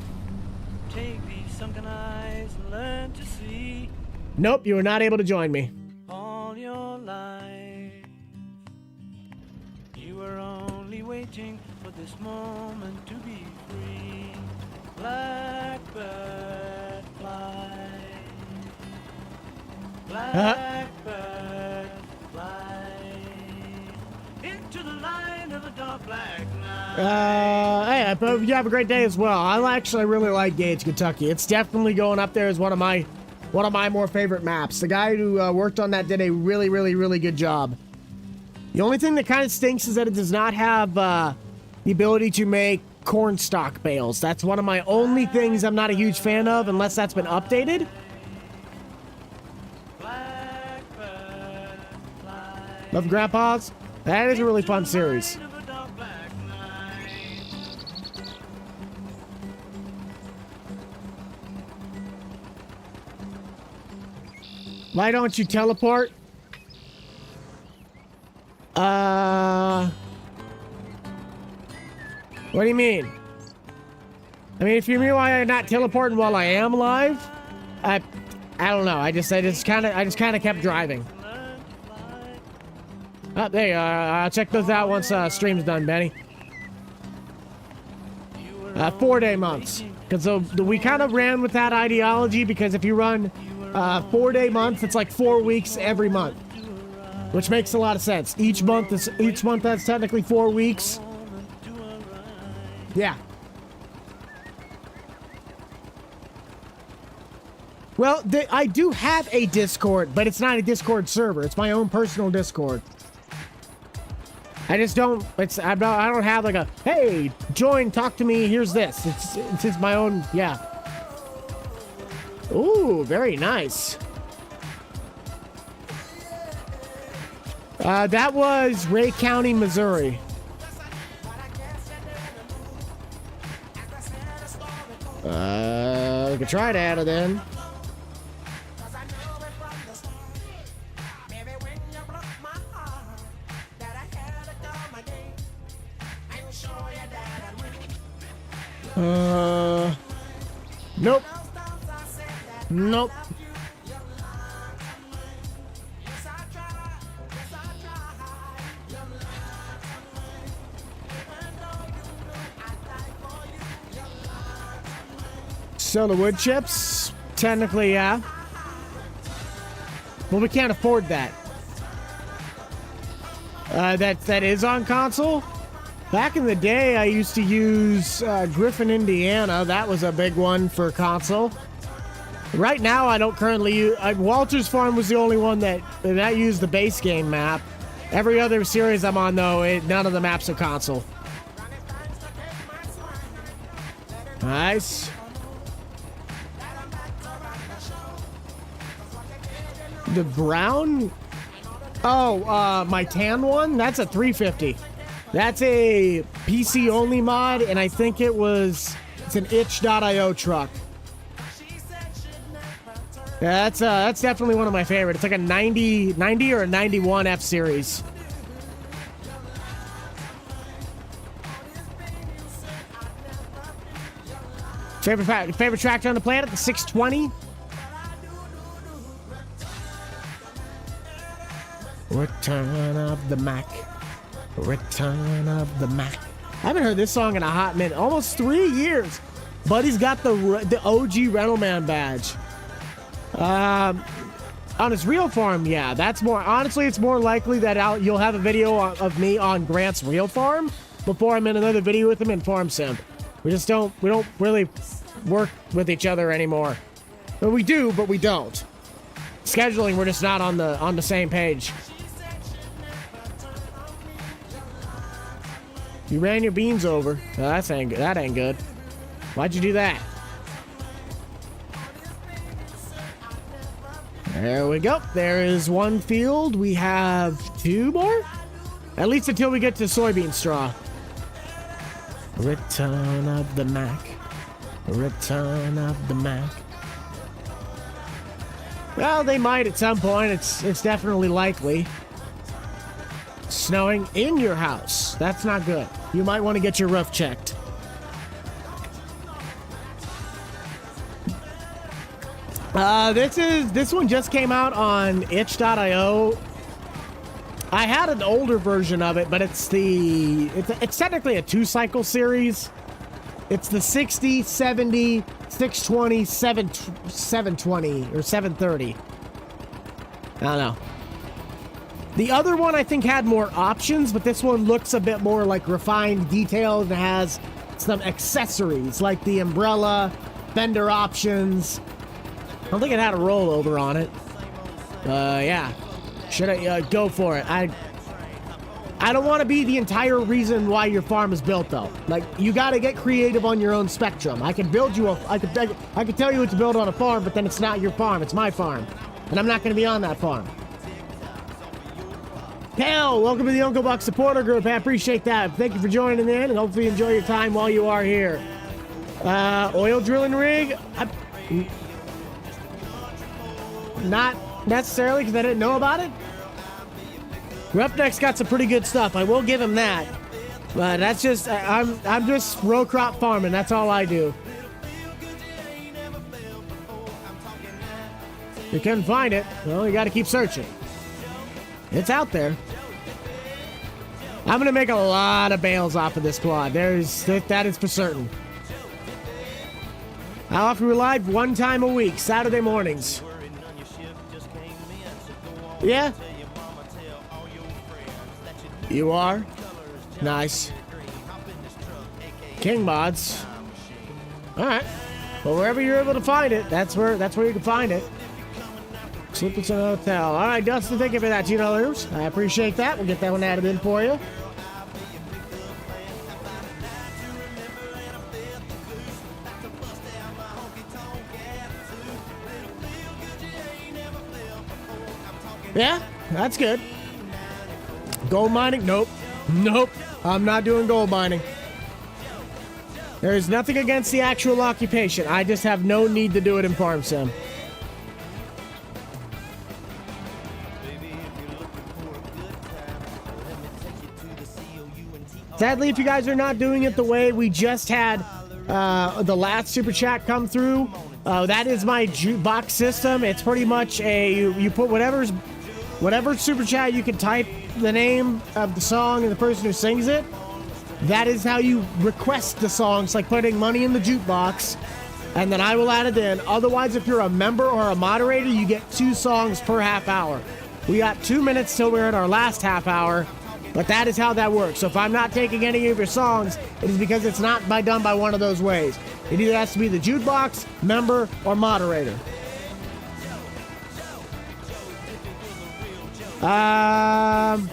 Take these sunken eyes and learn to see Nope, you were not able to join me. all your life. You were only waiting for this moment to be free. Blackbird fly. Blackbird fly. Into the light of a dark black night. Hey, I hope you have a great day as well. I really like Gage, Kentucky. It's definitely going up there as one of my more favorite maps. The guy who worked on that did a really, really, really good job. The only thing that kind of stinks is that it does not have the ability to make corn stalk bales. That's one of my only things I'm not a huge fan of, unless that's been updated. Love Grandpa's. That is a really fun series. Why don't you teleport? What do you mean? I mean, if you mean why I'm not teleporting while I am live, I don't know. I just kind of kept driving. Oh, there you are. I'll check those out once stream's done, Benny. 4-day months, because we kind of ran with that ideology, because if you run 4-day months, it's like 4 weeks every month, which makes a lot of sense. Each month that's technically 4 weeks. Yeah. Well, I do have a Discord, but it's not a Discord server. It's my own personal Discord. I just don't. I don't have like a hey, join, talk to me. Here's this. It's just my own. Yeah. Ooh, very nice. That was Ray County, Missouri. We could try to add it in. Nope. Nope. So the wood chips, technically, yeah. Well, we can't afford that. That is on console. Back in the day, I used to use Griffin, Indiana. That was a big one for console. Right now, I don't currently use... Walter's Farm was the only one that used the base game map. Every other series I'm on, though, none of the maps are console. Nice. The brown? Oh, my tan one? That's a 350. That's a PC-only mod, and I think it's an itch.io truck. Yeah, that's definitely one of my favorite. It's like a 90 or a 91 F-Series. Favorite tractor on the planet? The 620? Return of the Mac. Return of the Mac. I haven't heard this song in a hot minute. Almost 3 years. Buddy's got the OG Rental Man badge. On his real farm, yeah. That's more... Honestly, it's more likely that you'll have a video of me on Grant's real farm before I'm in another video with him in Farm Sim. We don't really work with each other anymore. But we do, but we don't. Scheduling, we're just not on the same page. You ran your beans over. Oh, that ain't good. Why'd you do that? There we go. There is one field. We have 2 more? At least until we get to soybean straw. Return of the Mac. Return of the Mac. Well, they might at some point. It's definitely likely. Snowing in your house. That's not good. You might want to get your roof checked. This one just came out on itch.io. I had an older version of it, but it's technically a 2-cycle series. It's the 60, 70, 620, 720, or 730. I don't know. The other one I think had more options, but this one looks a bit more like refined, detailed, and has some accessories like the umbrella, fender options. I don't think it had a rollover on it. Yeah. Should I go for it? I don't want to be the entire reason why your farm is built, though. Like, you got to get creative on your own spectrum. I can build you I could tell you what to build on a farm, but then it's not your farm. It's my farm, and I'm not going to be on that farm. Hell, welcome to the Uncle Buck supporter group. I appreciate that. Thank you for joining in, and hopefully you enjoy your time while you are here. Oil drilling rig. Not necessarily, because I didn't know about it. Roughnecks got some pretty good stuff. I will give him that. But that's just, I'm just row crop farming. That's all I do. You couldn't find it. Well, you got to keep searching. It's out there. I'm going to make a lot of bales off of this quad. That is for certain. How often we live? 1 time a week, Saturday mornings. Yeah? You are? Nice. King mods. Alright. Well, wherever you're able to find it, that's where you can find it. Sleepers in a hotel. Alright, Dustin, thank you for that $2. I appreciate that. We'll get that one added in for you. Yeah, that's good. Gold mining? Nope. Nope. I'm not doing gold mining. There is nothing against the actual occupation. I just have no need to do it in Farm Sim. Sadly, if you guys are not doing it the way we just had the last super chat come through, that is my jukebox system. It's pretty much you put whatever super chat you can type the name of the song and the person who sings it. That is how you request the songs, like putting money in the jukebox, and then I will add it in. Otherwise, if you're a member or a moderator, you get 2 songs per half hour. We got 2 minutes till we're at our last half hour, but that is how that works. So if I'm not taking any of your songs, it is because it's not done by one of those ways. It either has to be the jukebox, member, or moderator. I'll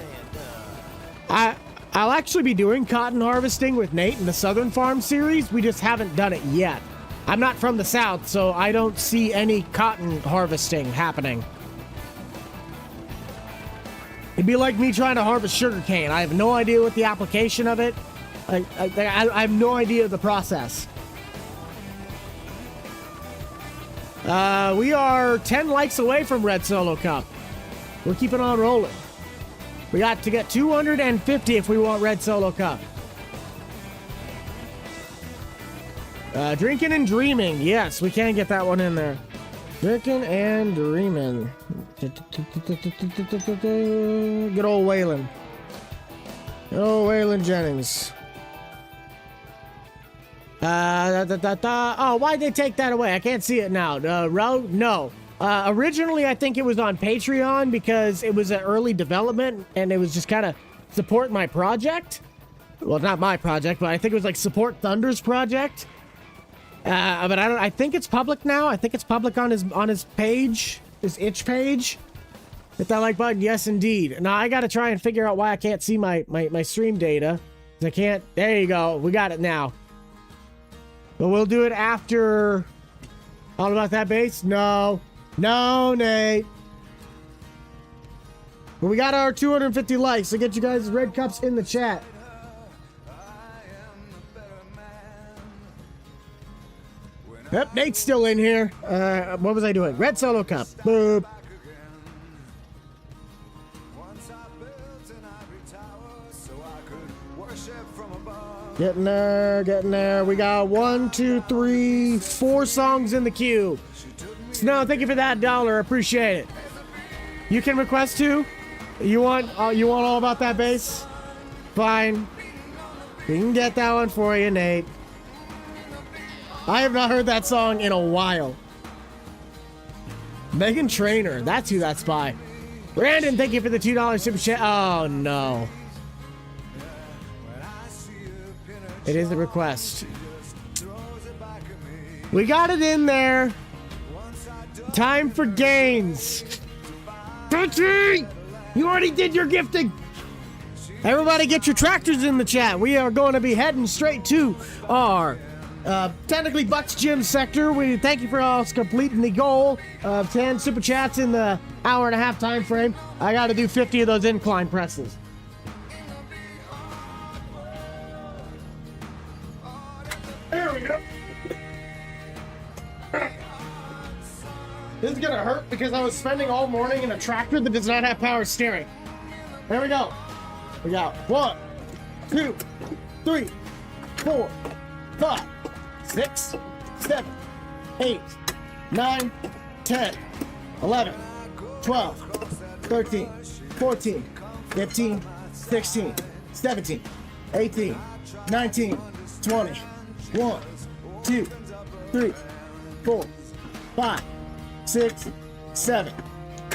actually be doing cotton harvesting with Nate in the Southern Farm series. We just haven't done it yet. I'm not from the South, so I don't see any cotton harvesting happening. It'd be like me trying to harvest sugarcane. I have no idea what the application of it. I have no idea of the process. We are 10 likes away from Red Solo Cup. We're keeping on rolling. We got to get 250 if we want Red Solo Cup. Drinking and dreaming. Yes, we can get that one in there. Drinking and dreaming. Good old Waylon. Good old Waylon Jennings. Oh, why'd they take that away? I can't see it now. No. Originally, I think it was on Patreon because it was an early development and it was just kind of support my project. Well, not my project, but I think it was like support Thunder's project. But I think it's public now. I think it's public on his page, his itch page. Hit that like button. Yes, indeed. Now I got to try and figure out why I can't see my stream data. I can't. There you go. We got it now. But we'll do it after. All about that base? No, Nate. But we got our 250 likes, so get you guys red cups in the chat. Yep, Nate's still in here. What was I doing? Red solo cup. Boop. Getting there, getting there. We got 1, 2, 3, 4 songs in the queue. Snow, thank you for that $1. Appreciate it. You can request too. You want all about that bass? Fine. We can get that one for you, Nate. I have not heard that song in a while. Megan Trainor, that's who that's by. Brandon, thank you for the $2 super chat. Oh no. It is a request. We got it in there. Time for gains. Country! You already did your gifting. Everybody get your tractors in the chat. We are going to be heading straight to our technically BUCH'D gym sector. We thank you for us completing the goal of 10 super chats in the hour and a half time frame. I got to do 50 of those incline presses. There we go. This is gonna hurt because I was spending all morning in a tractor that does not have power steering. There we go. We got 1, 2, 3, 4, 5, 6, 7, 8, 9, 10, 11, 12, 13, 14, 15, 16, 17, 18, 19, 20. 1, 2, 3, 4, 5, 6, 7,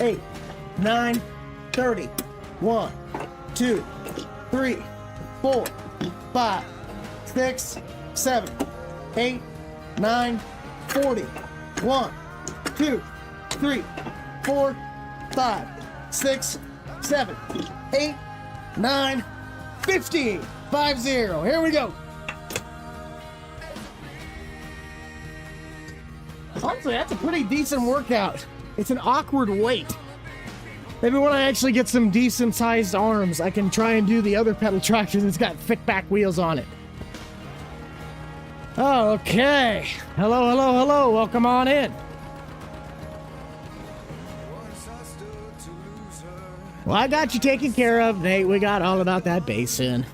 8, 9, 30. 1, 2, 3, 4, 5, 6, 7, 8, 9, 40. 1, 2, 3, 4, 5, 6, 7, 8, 9, 50. 50. Here we go. Honestly, that's a pretty decent workout. It's an awkward weight. Maybe when I actually get some decent sized arms, I can try and do the other pedal tractor that's got thick back wheels on it. Oh, okay. Hello, hello, hello. Welcome on in. Well, I got you taken care of, Nate. We got all about that bass in.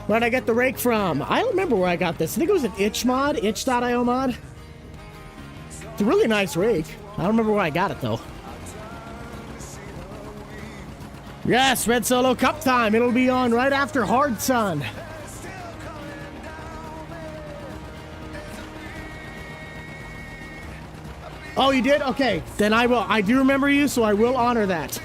Where'd I get the rake from? I don't remember where I got this. I think it was an itch mod, itch.io mod. It's a really nice rake. I don't remember where I got it though. Yes, Red Solo Cup time. It'll be on right after Hard Sun. Oh, you did? Okay, then I will. I do remember you, so I will honor that.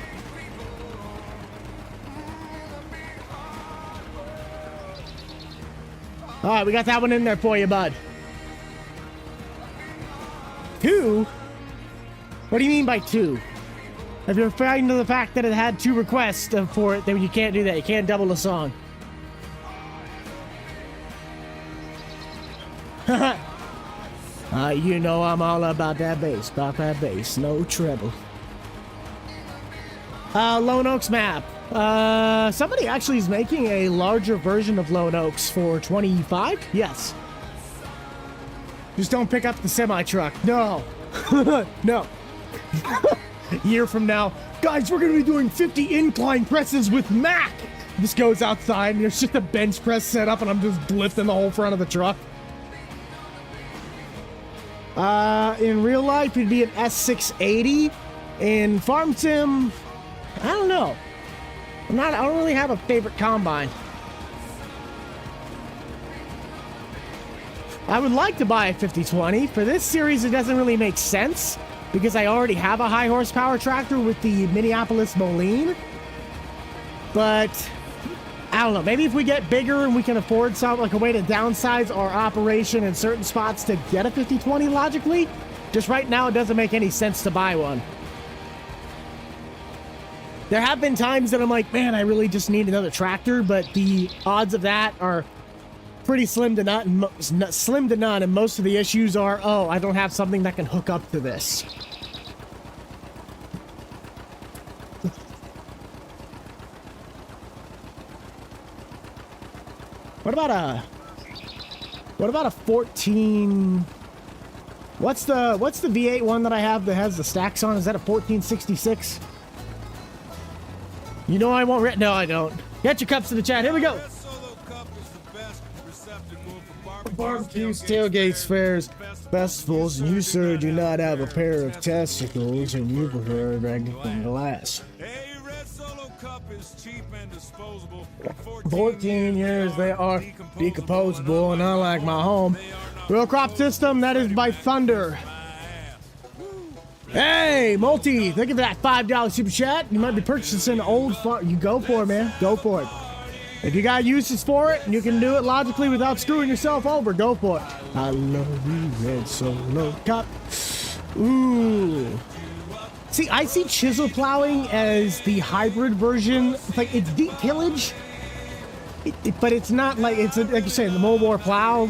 All right, we got that one in there for you, bud. 2? What do you mean by 2? If you're referring to the fact that it had 2 requests for it, then you can't do that. You can't double a song. You know I'm all about that bass. No treble. Lone Oaks map. Somebody actually is making a larger version of Lone Oaks for 25? Yes. Just don't pick up the semi-truck. No. No. Year from now, guys, we're going to be doing 50 incline presses with Mac. This goes outside, and there's just a bench press set up, and I'm just lifting the whole front of the truck. In real life, it'd be an S680. In Farm Sim, I don't know. I don't really have a favorite combine. I would like to buy a 5020. For this series, it doesn't really make sense because I already have a high horsepower tractor with the Minneapolis Moline. But I don't know. Maybe if we get bigger and we can afford something like a way to downsize our operation in certain spots to get a 5020 logically. Just right now, it doesn't make any sense to buy one. There have been times that I'm like, man, I really just need another tractor, but the odds of that are pretty slim to none, and most of the issues are, oh, I don't have something that can hook up to this. What about a 14? What's the V8 one that I have that has the stacks on? Is that a 1466? You know I won't. No, I don't. Get your cups to the chat. Here we go. Barbecues, tailgates, fairs, festivals, and you, sir, do not have a pair of testicles, and you prefer regular glass. 14 years, they are decomposable, and unlike my home row crop system, that is by Thunder. Hey, Multi, thank you for that $5 super chat. You might be purchasing old farm. You go for it, man. Go for it. If you got uses for it and you can do it logically without screwing yourself over, go for it. I love you, Red Solo Cup. Ooh. See, I see chisel plowing as the hybrid version. Like, it's deep tillage, but it's not like, it's like you say, the mobile plow.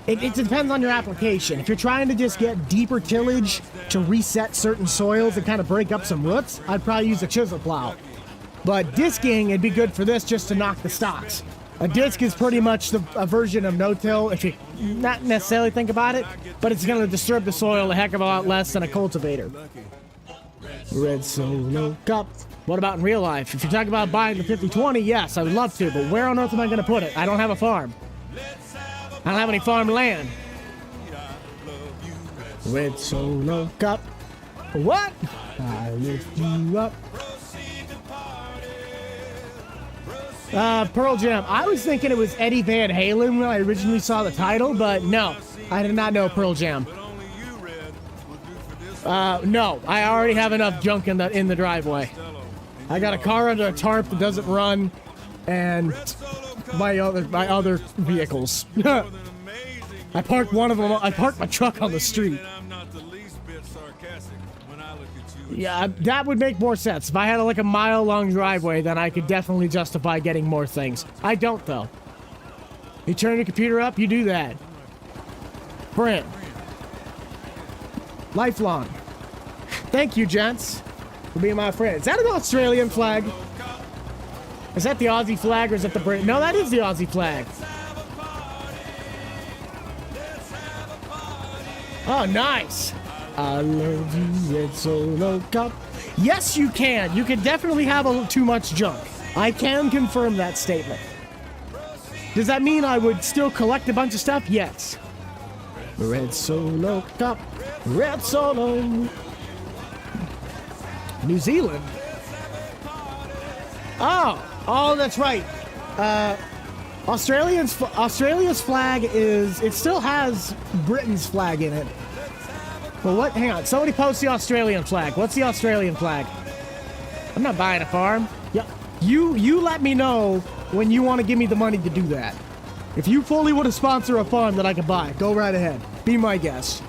It depends on your application. If you're trying to just get deeper tillage to reset certain soils and kind of break up some roots, I'd probably use a chisel plow. But disking, it'd be good for this just to knock the stocks. A disc is pretty much a version of no-till if you not necessarily think about it, but it's going to disturb the soil a heck of a lot less than a cultivator. Red Solo Cup. What about in real life? If you're talking about buying the 5020, yes, I would love to, but where on earth am I going to put it? I don't have a farm. I don't have any farm land. Red Solo Cup. What? I lift you up. Pearl Jam. I was thinking it was Eddie Van Halen when I originally saw the title, but no, I did not know Pearl Jam. No, I already have enough junk in the driveway. I got a car under a tarp that doesn't run, and my other vehicles. I parked one of them. I parked my truck on the street. Yeah, that would make more sense. If I had like a mile-long driveway, then I could definitely justify getting more things. I don't, though. You turn your computer up, you do that. Brent. Lifelong. Thank you, gents, for being my friend. Is that an Australian flag? Is that the Aussie flag, or is that the Brit? No, that is the Aussie flag. Oh, nice. I love you, Red Solo Cup. Yes, you can. You can definitely have too much junk. I can confirm that statement. Does that mean I would still collect a bunch of stuff? Yes. Red Solo Cup. Red Solo. New Zealand. Oh, that's right. Australia's flag is, it still has Britain's flag in it. Well, what? Hang on. Somebody post the Australian flag. What's the Australian flag? I'm not buying a farm. Yeah. You let me know when you want to give me the money to do that. If you fully want to sponsor a farm that I can buy, go right ahead. Be my guest.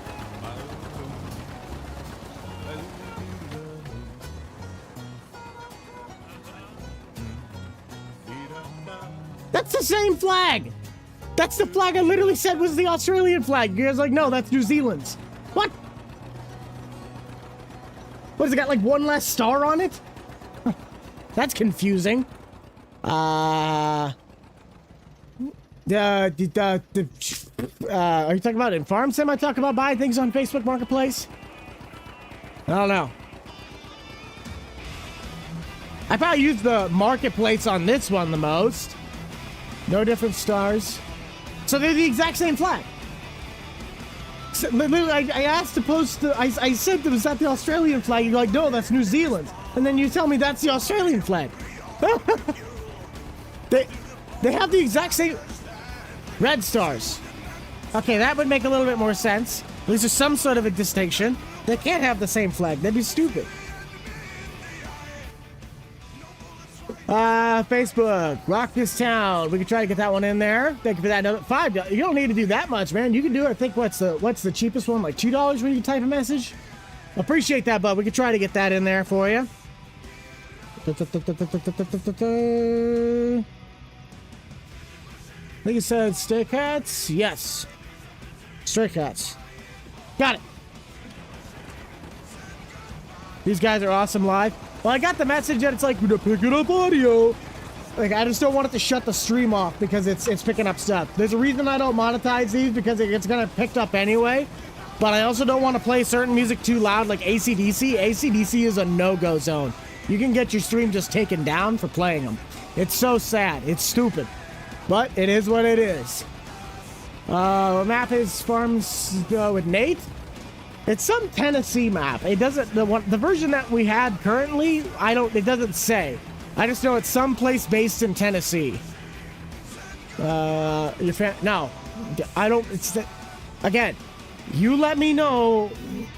That's the same flag. That's the flag I literally said was the Australian flag. You guys are like, no, that's New Zealand's. What? What, has it got like one less star on it? That's confusing. Are you talking about in farm sim? I talk about buying things on Facebook Marketplace? I don't know. I probably use the marketplace on this one the most. No different stars. So they're the exact same flag. So, I asked to post the, I said that was that the Australian flag. You're like, no, that's New Zealand. And then you tell me that's the Australian flag. They have the exact same red stars. Okay, that would make a little bit more sense. At least there's some sort of a distinction. They can't have the same flag. That'd be stupid. Facebook, Rock This Town. We can try to get that one in there. Thank you for that. Another $5. You don't need to do that much, man. You can do, I think, what's the cheapest one? Like $2 when you type a message? Appreciate that, bud. We can try to get that in there for you. I think it said Stray Cats. Yes. Stray Cats. Got it. These guys are awesome live. Well, I got the message that it's like, we're gonna pick it up audio. Like, I just don't want it to shut the stream off because it's picking up stuff. There's a reason I don't monetize these because it gets gonna picked up anyway. But I also don't want to play certain music too loud, like AC/DC. AC/DC is a no-go zone. You can get your stream just taken down for playing them. It's so sad. It's stupid. But it is what it is. Map is Farms with Nate. It's some Tennessee map. It doesn't, the version that we had currently, it doesn't say. I just know it's someplace based in Tennessee. No, I don't, again, you let me know,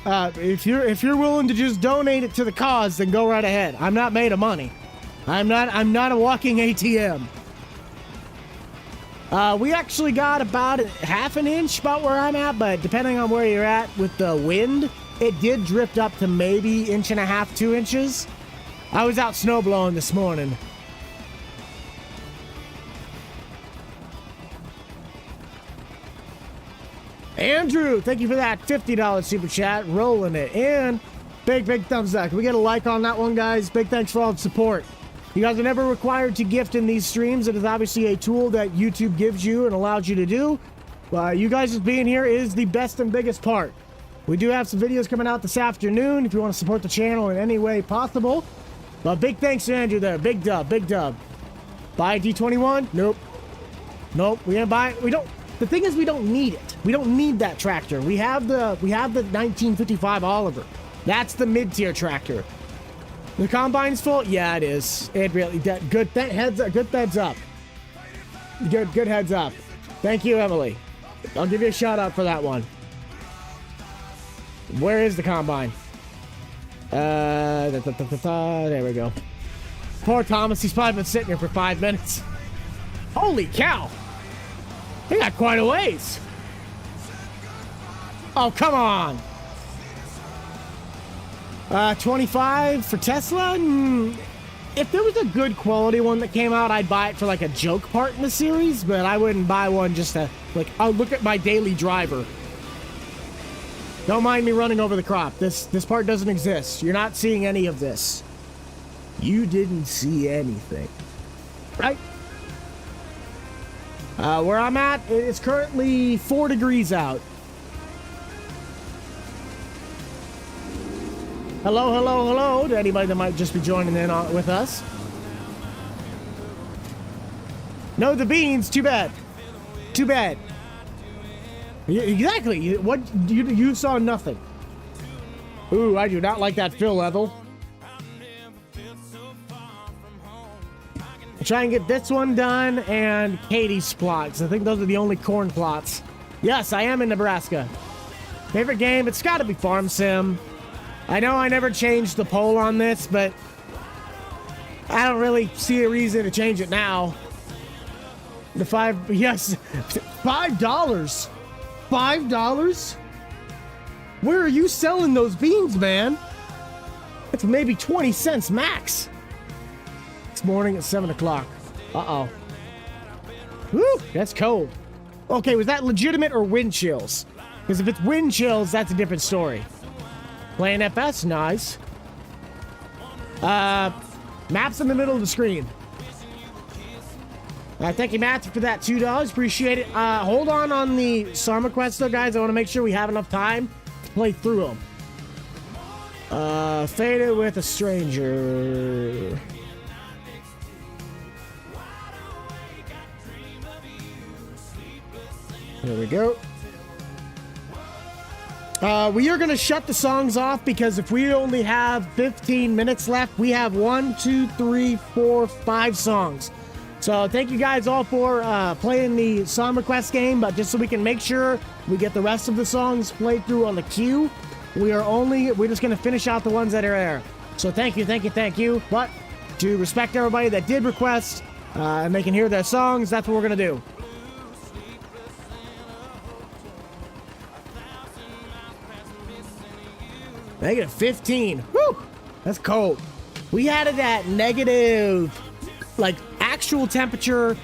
if you're willing to just donate it to the cause, then go right ahead. I'm not made of money. I'm not a walking ATM. We actually got about half an inch about where I'm at, but depending on where you're at with the wind, it did drift up to maybe 1.5 inches, 2 inches. I was out snow blowing this morning. Andrew, thank you for that $50 super chat. Rolling it in. Big thumbs up. Can we get a like on that one, guys? Big thanks for all the support. You guys are never required to gift in these streams. It is obviously a tool that YouTube gives you and allows you to do. You guys just being here is the best and biggest part. We do have some videos coming out this afternoon if you want to support the channel in any way possible. But big thanks to Andrew there. Big dub. Buy a D21? Nope. We're gonna buy it. We don't. The thing is, we don't need it. We don't need that tractor. We have the 1955 Oliver. That's the mid-tier tractor. The combine's full? Yeah, it is. It really good heads up. Good heads up. Good heads up. Thank you, Emily. I'll give you a shout out for that one. Where is the combine? There we go. Poor Thomas. He's probably been sitting here for 5 minutes. Holy cow! They got quite a ways. Oh, come on. 25 for Tesla? If there was a good quality one that came out, I'd buy it for like a joke part in the series, but I wouldn't buy one just to, like, oh, look at my daily driver. Don't mind me running over the crop. This part doesn't exist. You're not seeing any of this. You didn't see anything. Right? Where I'm at, it's currently 4 degrees out. Hello to anybody that might just be joining in with us. No, the beans. Too bad. Exactly. You saw nothing. Ooh, I do not like that fill level. I'll try and get this one done and Katie's plots. I think those are the only corn plots. Yes, I am in Nebraska. Favorite game? It's got to be Farm Sim. I know I never changed the poll on this, but I don't really see a reason to change it now. $5. $5? Where are you selling those beans, man? It's maybe 20 cents max. It's morning at 7 o'clock. Uh-oh. Woo, that's cold. Okay, was that legitimate or wind chills? Because if it's wind chills, that's a different story. Playing FS, nice. Maps in the middle of the screen. Thank you, Matt, for that $2. Appreciate it. Hold on the summer quest, though, guys. I want to make sure we have enough time to play through them. Faded with a stranger. There we go. We are going to shut the songs off because if we only have 15 minutes left, we have 1, 2, 3, 4, 5 songs. So thank you guys all for playing the song request game, but just so we can make sure we get the rest of the songs played through on the queue, we're just going to finish out the ones that are there. So thank you. But to respect everybody that did request and they can hear their songs, that's what we're going to do. -15. Whew! That's cold. We had it at negative, like, actual temperature.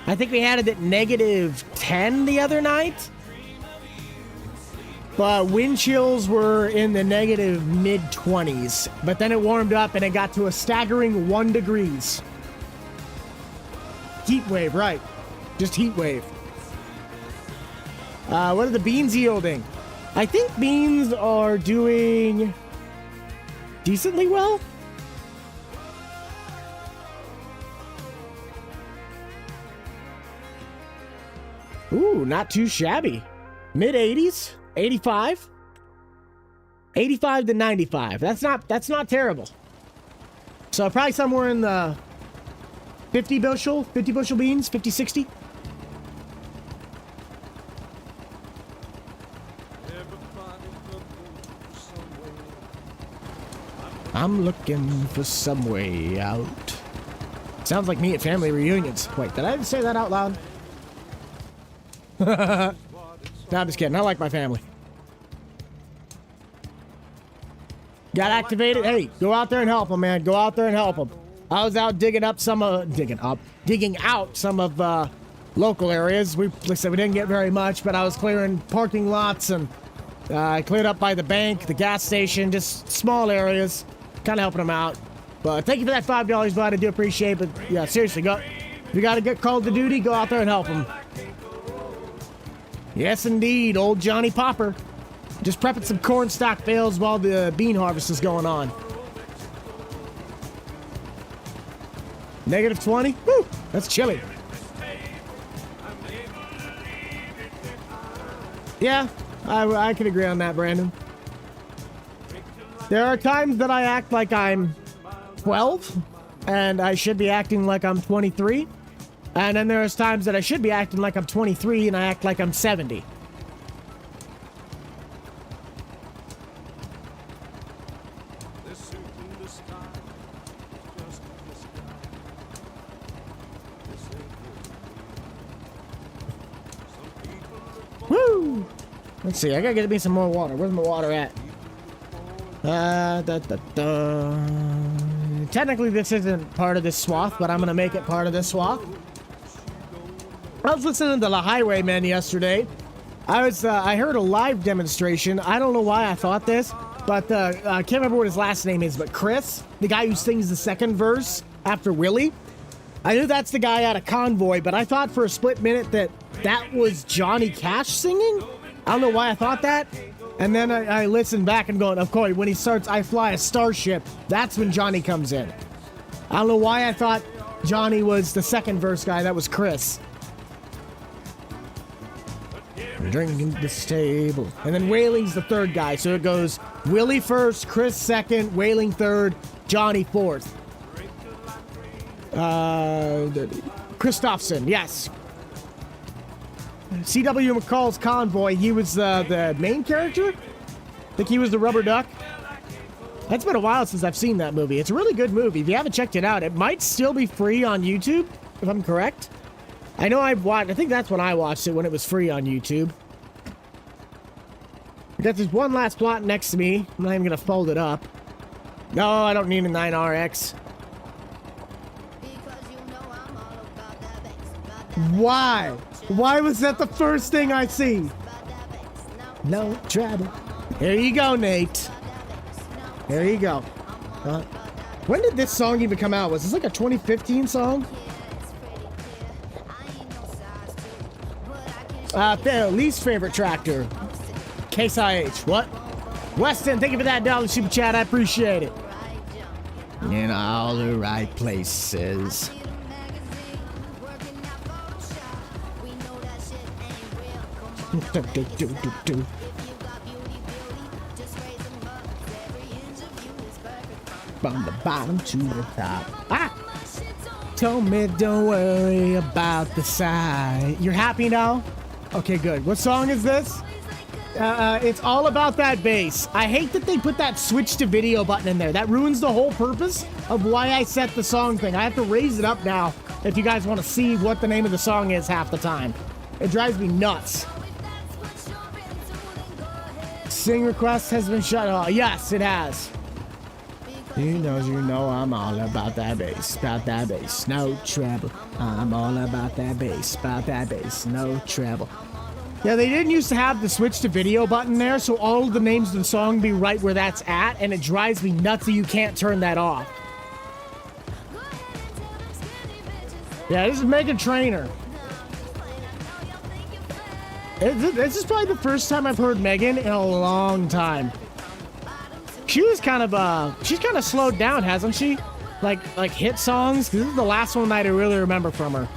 I think we had it at -10 the other night. But wind chills were in the negative mid-20s. But then it warmed up and it got to a staggering 1 degrees. heat wave, right. Just heat wave. What are the beans yielding? I think beans are doing decently well. Ooh, not too shabby. Mid 80s, 85. 85 to 95. That's not terrible. So probably somewhere in the 50 bushel beans, 50, 60. I'm looking for some way out. Sounds like me at family reunions. Wait, did I say that out loud? No, I'm just kidding. I like my family. Got activated. Hey, go out there and help them, man. Go out there and help them. I was out digging out some of local areas. Like I said, we didn't get very much, but I was clearing parking lots and I cleared up by the bank, the gas station, just small areas, kind of helping them out. But thank you for that $5, bud. I do appreciate it. But yeah, seriously, go. If you got to get called to duty, go out there and help them. Yes, indeed, old Johnny Popper. Just prepping some corn stock bales while the bean harvest is going on. Negative 20? Woo! That's chilly. Yeah, I can agree on that, Brandon. There are times that I act like I'm 12, and I should be acting like I'm 23. And then there's times that I should be acting like I'm 23, and I act like I'm 70. Woo! Let's see, I gotta get me some more water. Where's my water at? Technically, this isn't part of this swath, but I'm gonna make it part of this swath. I was listening to the Highwaymen yesterday. I heard a live demonstration. I don't know why I thought this, but I can't remember what his last name is, but Chris, the guy who sings the second verse after Willie, I knew that's the guy out of Convoy, but I thought for a split minute that was Johnny Cash singing. I don't know why I thought that. And then I listened back and going, of course, when he starts I Fly a Starship, that's when Johnny comes in. I don't know why I thought Johnny was the second verse guy. That was Chris. Drinking this table. And then Wailing's the third guy. So it goes Willie first, Chris second, Wailing third, Johnny fourth. Christopherson, yes. C.W. McCall's Convoy, he was the main character? I think he was the rubber duck. It's been a while since I've seen that movie. It's a really good movie. If you haven't checked it out, it might still be free on YouTube, if I'm correct. I know I think that's when I watched it, when it was free on YouTube. I got this one last plot next to me. I'm not even going to fold it up. No, I don't need a 9RX. Why? Why was that the first thing I see? No trouble. Here you go, Nate. Here you go. When did this song even come out? Was this like a 2015 song? Least favorite tractor. Case IH. What? Weston, thank you for that $1 super chat. I appreciate it. In all the right places. From the bottom to the top. Ah! Told me don't worry about the side. You're happy now? Okay, good. What song is this? It's all about that bass. I hate that they put that switch to video button in there. That ruins the whole purpose of why I set the song thing. I have to raise it up now if you guys want to see what the name of the song is half the time. It drives me nuts. Sing request has been shut off. Yes, it has. You know I'm all about that bass, no treble. I'm all about that bass, no treble. Yeah, they didn't used to have the switch to video button there, so all of the names of the song be right where that's at, and it drives me nuts that you can't turn that off. Yeah, this is Meghan Trainor. This is probably the first time I've heard Megan in a long time. She was kind of, she's kind of slowed down, hasn't she? Like hit songs? 'Cause this is the last one that I really remember from her.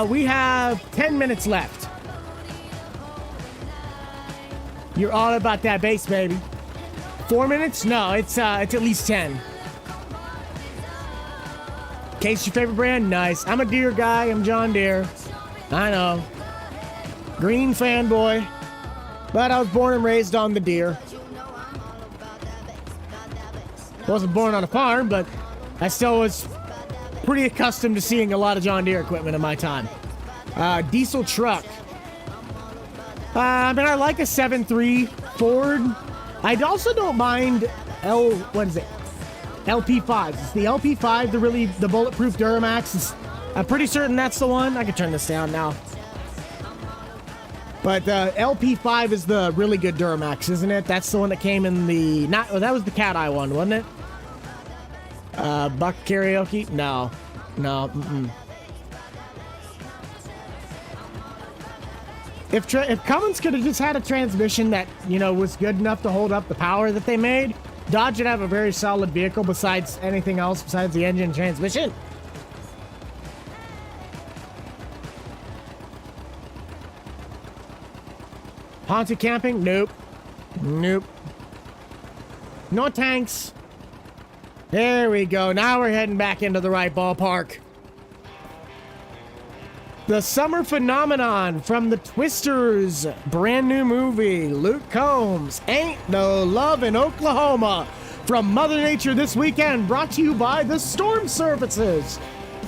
We have 10 minutes left. You're all about that bass, baby. 4 minutes? No, it's at least 10. Case your favorite brand? Nice. I'm a Deere guy. I'm John Deere. I know. Green fanboy. But I was born and raised on the Deere. Wasn't born on a farm, but I still was pretty accustomed to seeing a lot of John Deere equipment in my time. Diesel truck. I mean, I like a 7.3 Ford. I also don't mind LP5s. It's the LP5, the bulletproof Duramax. I'm pretty certain that's the one. I can turn this down now. But LP5 is the really good Duramax, isn't it? That's the one that came in the... that was the Cat Eye one, wasn't it? Buck Karaoke? No. Mm-mm. If Cummins could have just had a transmission that, was good enough to hold up the power that they made, Dodge would have a very solid vehicle besides anything else besides the engine and transmission. Haunted camping? Nope. No tanks. There we go. Now we're heading back into the right ballpark. The Summer Phenomenon from the Twisters. Brand new movie. Luke Combs. Ain't No Love in Oklahoma. From Mother Nature this weekend. Brought to you by the Storm Services.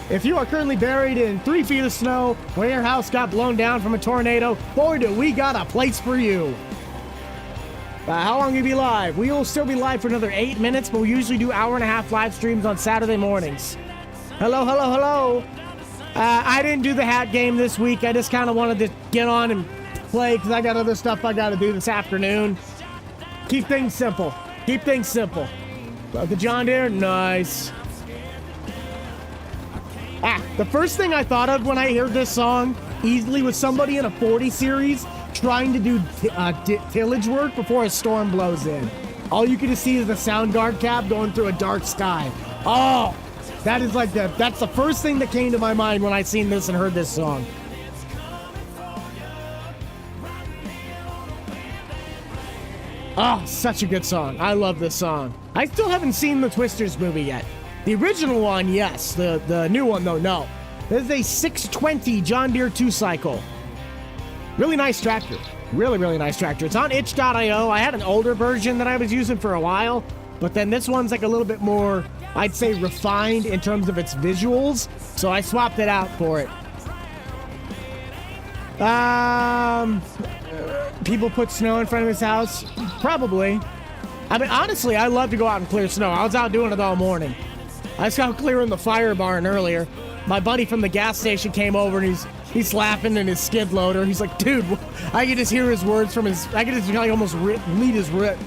If you are currently buried in 3 feet of snow, or your house got blown down from a tornado, boy, do we got a place for you. How long will you be live? We will still be live for another 8 minutes, but we usually do hour-and-a-half live streams on Saturday mornings. Hello. I didn't do the hat game this week. I just kind of wanted to get on and play because I got other stuff I got to do this afternoon. Keep things simple. The John Deere, nice. The first thing I thought of when I heard this song easily was somebody in a 40 series trying to do tillage work before a storm blows in. All you can see is the sound guard cab going through a dark sky. Oh, that's the first thing that came to my mind when I seen this and heard this song. Oh, such a good song. I love this song. I still haven't seen the Twisters movie yet. The original one, yes. The new one, though, no. This is a 620 John Deere 2-cycle. Really nice tractor. Really nice tractor. It's on itch.io. I had an older version that I was using for a while, but then this one's like a little bit more, I'd say, refined in terms of its visuals, so I swapped it out for it. People put snow in front of his house? Probably. I mean, honestly, I love to go out and clear snow. I was out doing it all morning. I was out clearing the fire barn earlier. My buddy from the gas station came over and he's laughing in his skid loader. He's like, dude, I could just hear his words from I could just almost read his rip.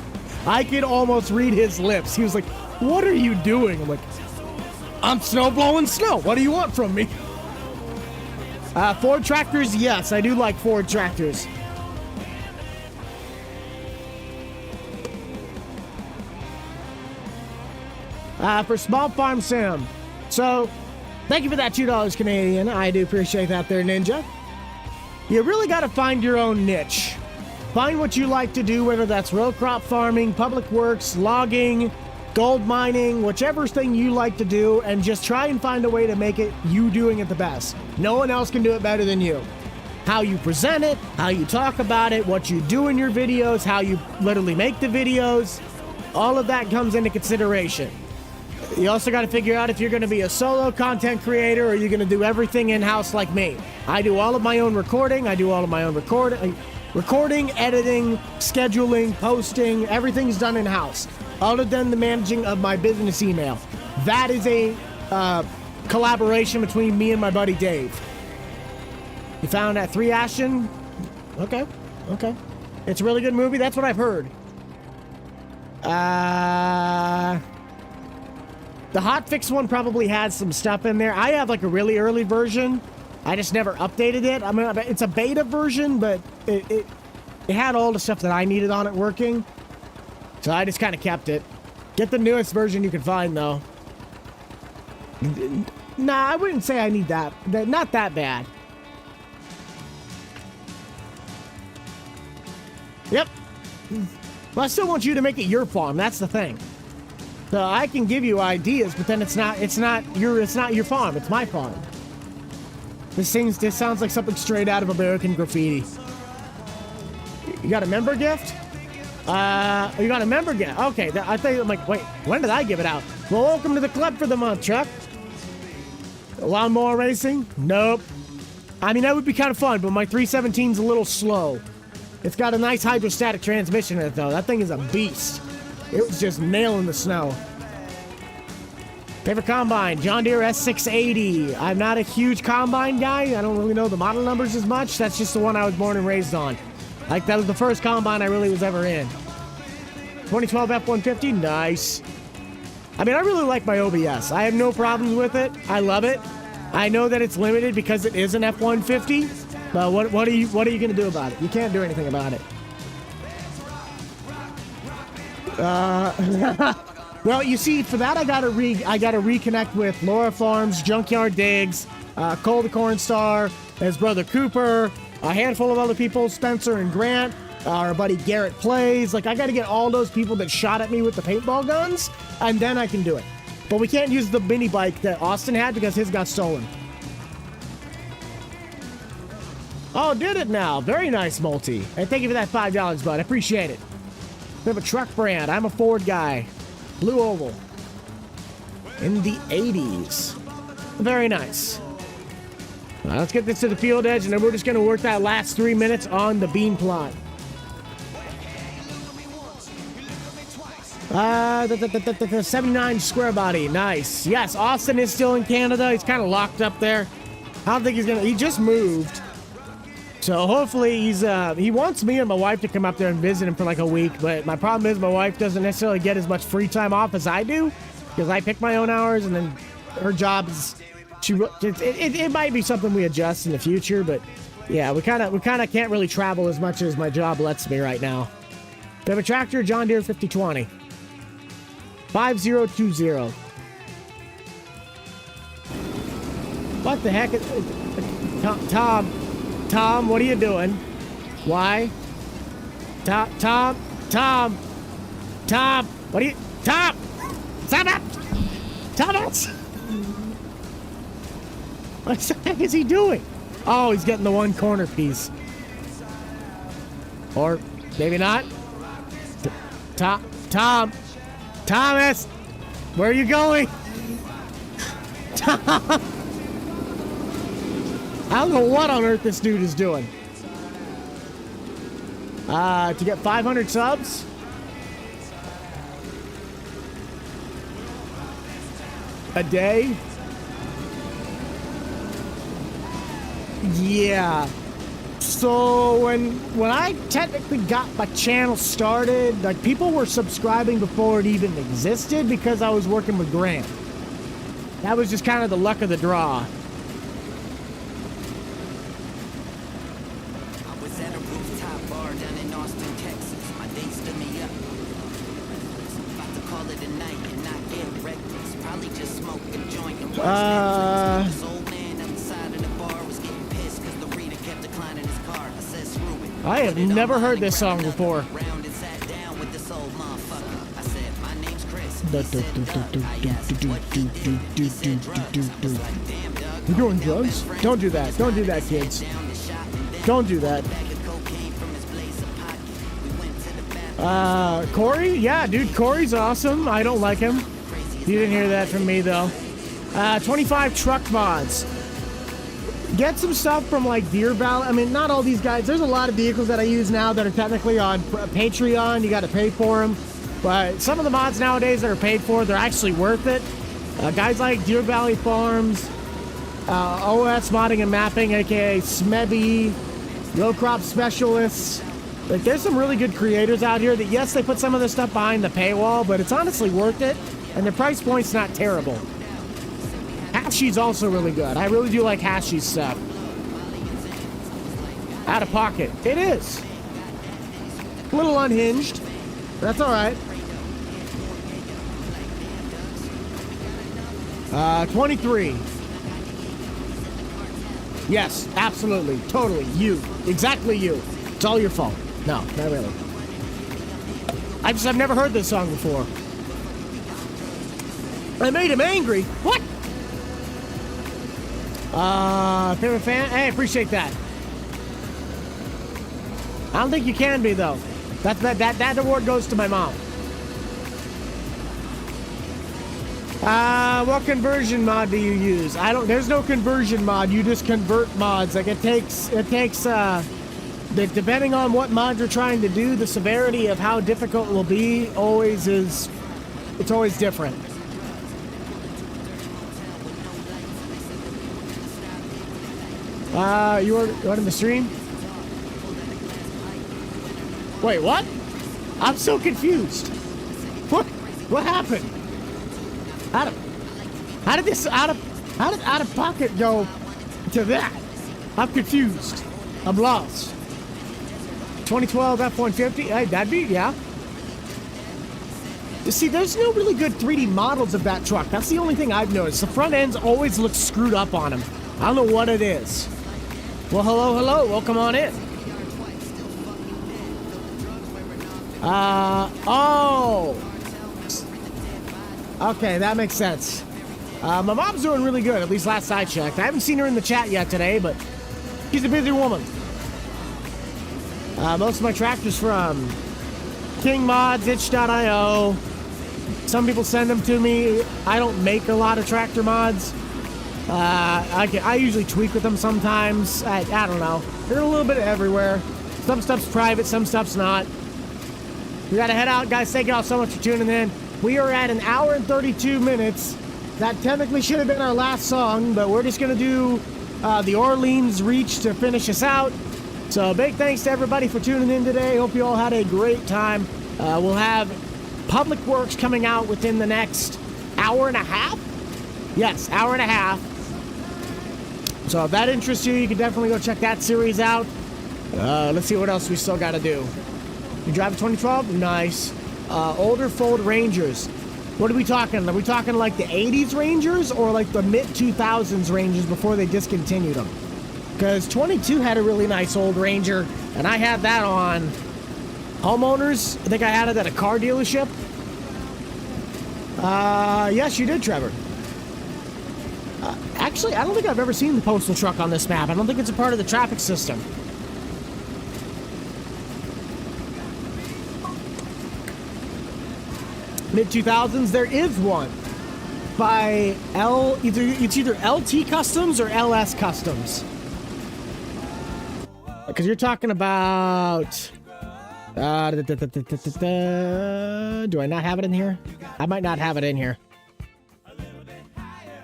I could almost read his lips. He was like, what are you doing? I'm like, I'm snow blowing snow. What do you want from me? Ford tractors, yes, I do like Ford tractors. For Small Farm Sim. So, thank you for that $2 Canadian. I do appreciate that there, Ninja. You really got to find your own niche. Find what you like to do, whether that's row crop farming, public works, logging, gold mining, whichever thing you like to do, and just try and find a way to make it you doing it the best. No one else can do it better than you. How you present it, how you talk about it, what you do in your videos, how you literally make the videos, all of that comes into consideration. You also got to figure out if you're going to be a solo content creator or you're going to do everything in-house like me. I do all of my own recording. Recording, editing, scheduling, posting, everything's done in-house. Other than the managing of my business email. That is a collaboration between me and my buddy Dave. You found that 3 Ashton? Okay. It's a really good movie. That's what I've heard. The hotfix one probably has some stuff in there. I have like a really early version. I just never updated it. I mean, it's a beta version, but it had all the stuff that I needed on it working. So I just kind of kept it. Get the newest version you can find, though. Nah, I wouldn't say I need that. Not that bad. Yep. Well, I still want you to make it your farm. That's the thing. So I can give you ideas, but then it's not your farm. It's my farm. This sounds like something straight out of American Graffiti. You got a member gift? You got a member gift. Okay, I think I'm like, wait, when did I give it out? Well, welcome to the club for the month, Chuck. Lawnmower racing? Nope. I mean, that would be kind of fun, but my 317's a little slow. It's got a nice hydrostatic transmission in it, though. That thing is a beast. It was just nailing the snow. Favorite combine? John Deere S680. I'm not a huge combine guy. I don't really know the model numbers as much. That's just the one I was born and raised on. Like, that was the first combine I really was ever in. 2012 F-150? Nice. I mean, I really like my OBS. I have no problems with it. I love it. I know that it's limited because it is an F-150. But what are you going to do about it? You can't do anything about it. Well, you see, for that I gotta reconnect with Laura Farms, Junkyard Digs, Cole the Corn Star, his brother Cooper, a handful of other people, Spencer and Grant, our buddy Garrett Plays. Like, I gotta get all those people that shot at me with the paintball guns, and then I can do it. But we can't use the mini bike that Austin had because his got stolen. Oh, did it now? Very nice, Multi. Hey, thank you for that $5, bud. I appreciate it. We have a truck brand. I'm a Ford guy. Blue Oval. In the 80s. Very nice. Let's get this to the field edge, and then we're just going to work that last 3 minutes on the bean plot. The 79 square body. Nice. Yes, Austin is still in Canada. He's kind of locked up there. I don't think he's going to... He just moved. So hopefully he wants me and my wife to come up there and visit him for like a week, but my problem is my wife doesn't necessarily get as much free time off as I do, because I pick my own hours, and then her job is it might be something we adjust in the future, but yeah, we kind of can't really travel as much as my job lets me right now. We have a tractor, John Deere 5020. 5020. What the heck? Tom, what are you doing? Why? Tom, what are you... Tom! Stop it! Thomas! What the heck is he doing? Oh, he's getting the one corner piece. Or maybe not. Thomas! Where are you going? Tom! I don't know what on earth this dude is doing. To get 500 subs? A day? Yeah. So when I technically got my channel started, like, people were subscribing before it even existed because I was working with Grant. That was just kind of the luck of the draw. I have never heard this song before. You doing drugs? Don't do that. Don't do that, kids. Don't do that. Corey? Yeah, dude, Corey's awesome. I don't like him. You didn't hear that from me, though. 25 truck mods. Get some stuff from, like, Deer Valley. I mean, not all these guys. There's a lot of vehicles that I use now that are technically on Patreon. You got to pay for them. But some of the mods nowadays that are paid for, they're actually worth it. Guys like Deer Valley Farms, OS Modding and Mapping, aka Smebby, Row Crop Specialists. Like, there's some really good creators out here that, yes, they put some of this stuff behind the paywall, but it's honestly worth it. and the price point's not terrible. Hashi's also really good. I really do like Hashi's stuff. Out of pocket. It is. A little unhinged. That's all right. 23. Yes, absolutely. Totally. You. Exactly you. It's all your fault. No, not really. I've never heard this song before. I made him angry. What? Favorite fan? Hey, appreciate that. I don't think you can be, though. That award goes to my mom. What conversion mod do you use? There's no conversion mod. You just convert mods. Like it takes, depending on what mod you're trying to do, the severity of how difficult it will be it's always different. You were in the stream? Wait, what? I'm so confused. What happened? How did this out of pocket go to that? I'm confused. I'm lost. 2012 F-150. Hey, that'd be, yeah. You see, there's no really good 3D models of that truck. That's the only thing I've noticed. The front ends always look screwed up on them. I don't know what it is. Well, hello. Welcome on in. Oh. Okay, that makes sense. My mom's doing really good, at least last I checked. I haven't seen her in the chat yet today, but she's a busy woman. Most of my tractors from King Mods, itch.io. Some people send them to me. I don't make a lot of tractor mods. I usually tweak with them sometimes. I don't know. They're a little bit everywhere. Some stuff's private, some stuff's not. We gotta head out, guys. Thank you all so much for tuning in. We are at 1 hour and 32 minutes. That technically should have been our last song, but we're just gonna do the Orleans Reach to finish us out. So big thanks to everybody for tuning in today. Hope you all had a great time. We'll have Public Works coming out within the next hour and a half. Yes, hour and a half. So if that interests you, you can definitely go check that series out. Let's see what else we still got to do. You drive a 2012? Nice. Older Ford Rangers. What are we talking? Are we talking like the 80s Rangers or like the mid-2000s Rangers before they discontinued them? Because 22 had a really nice old Ranger, and I had that on Homeowners. I think I had it at a car dealership. Yes, you did, Trevor. Actually, I don't think I've ever seen the postal truck on this map. I don't think it's a part of the traffic system. Mid-2000s, there is one by it's either LT Customs or LS Customs. Because you're talking about... do I not have it in here? I might not have it in here.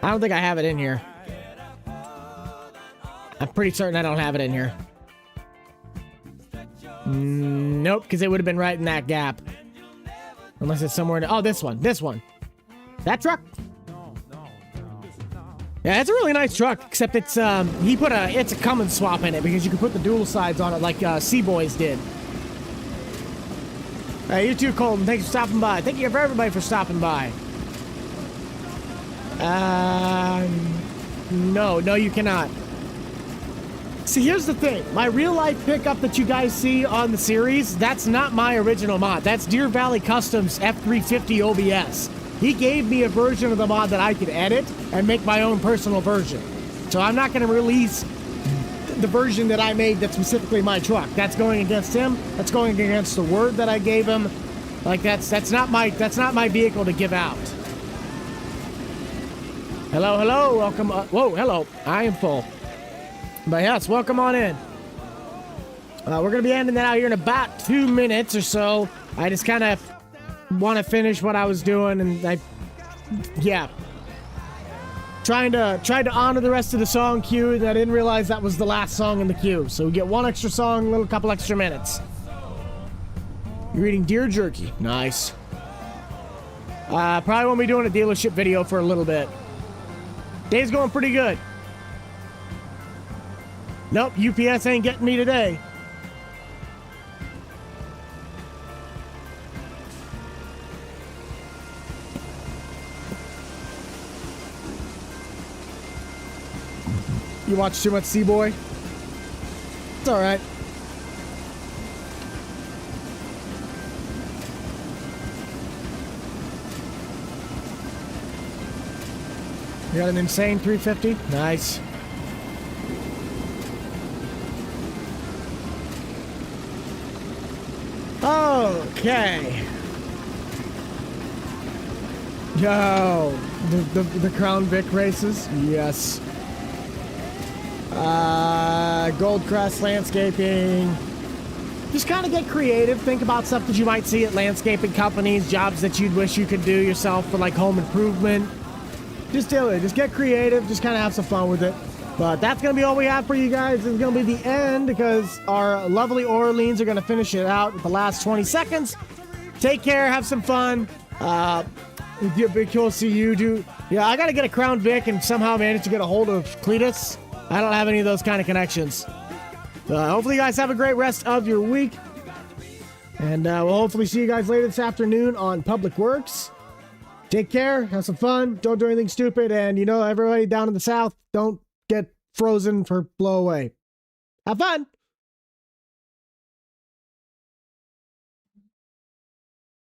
I don't think I have it in here. I'm pretty certain I don't have it in here. Nope, because it would have been right in that gap. Unless it's somewhere... Oh, this one. This one. That truck? Yeah, it's a really nice truck, except it's, it's a Cummins swap in it, because you can put the dual sides on it like, C-Boys did. You too, Colton. Thanks for stopping by. Thank you for everybody for stopping by. No, you cannot. See, here's the thing. My real-life pickup that you guys see on the series, that's not my original mod. That's Deer Valley Customs F350 OBS. He gave me a version of the mod that I could edit and make my own personal version. So I'm not going to release the version that I made that's specifically my truck. That's going against him. That's going against the word that I gave him. Like that's not my vehicle to give out. Hello, welcome. Whoa, hello. I am full. But yes, welcome on in. We're going to be ending that out here in about 2 minutes or so. I just kind of want to finish what I was doing, and tried to honor the rest of the song queue, and I didn't realize that was the last song in the queue. So we get one extra song, a couple extra minutes. You're eating deer jerky. Nice. Probably won't be doing a dealership video for a little bit. Day's going pretty good. Nope, UPS ain't getting me today. You watch too much C-Boy? It's all right. You got an insane 350? Nice. Okay. Yo, the Crown Vic races? Yes. Goldcrest landscaping. Just kind of get creative. Think about stuff that you might see at landscaping companies, jobs that you'd wish you could do yourself for like home improvement. Just do it. Just get creative. Just kind of have some fun with it. But that's going to be all we have for you guys. It's going to be the end because our lovely Orleans are going to finish it out with the last 20 seconds. Take care. Have some fun. It'd be cool to see you do. Yeah, I got to get a Crown Vic and somehow manage to get a hold of Cletus. I don't have any of those kind of connections. Hopefully you guys have a great rest of your week. And we'll hopefully see you guys later this afternoon on Public Works. Take care. Have some fun. Don't do anything stupid. And, everybody down in the South, don't get frozen for blow away. Have fun.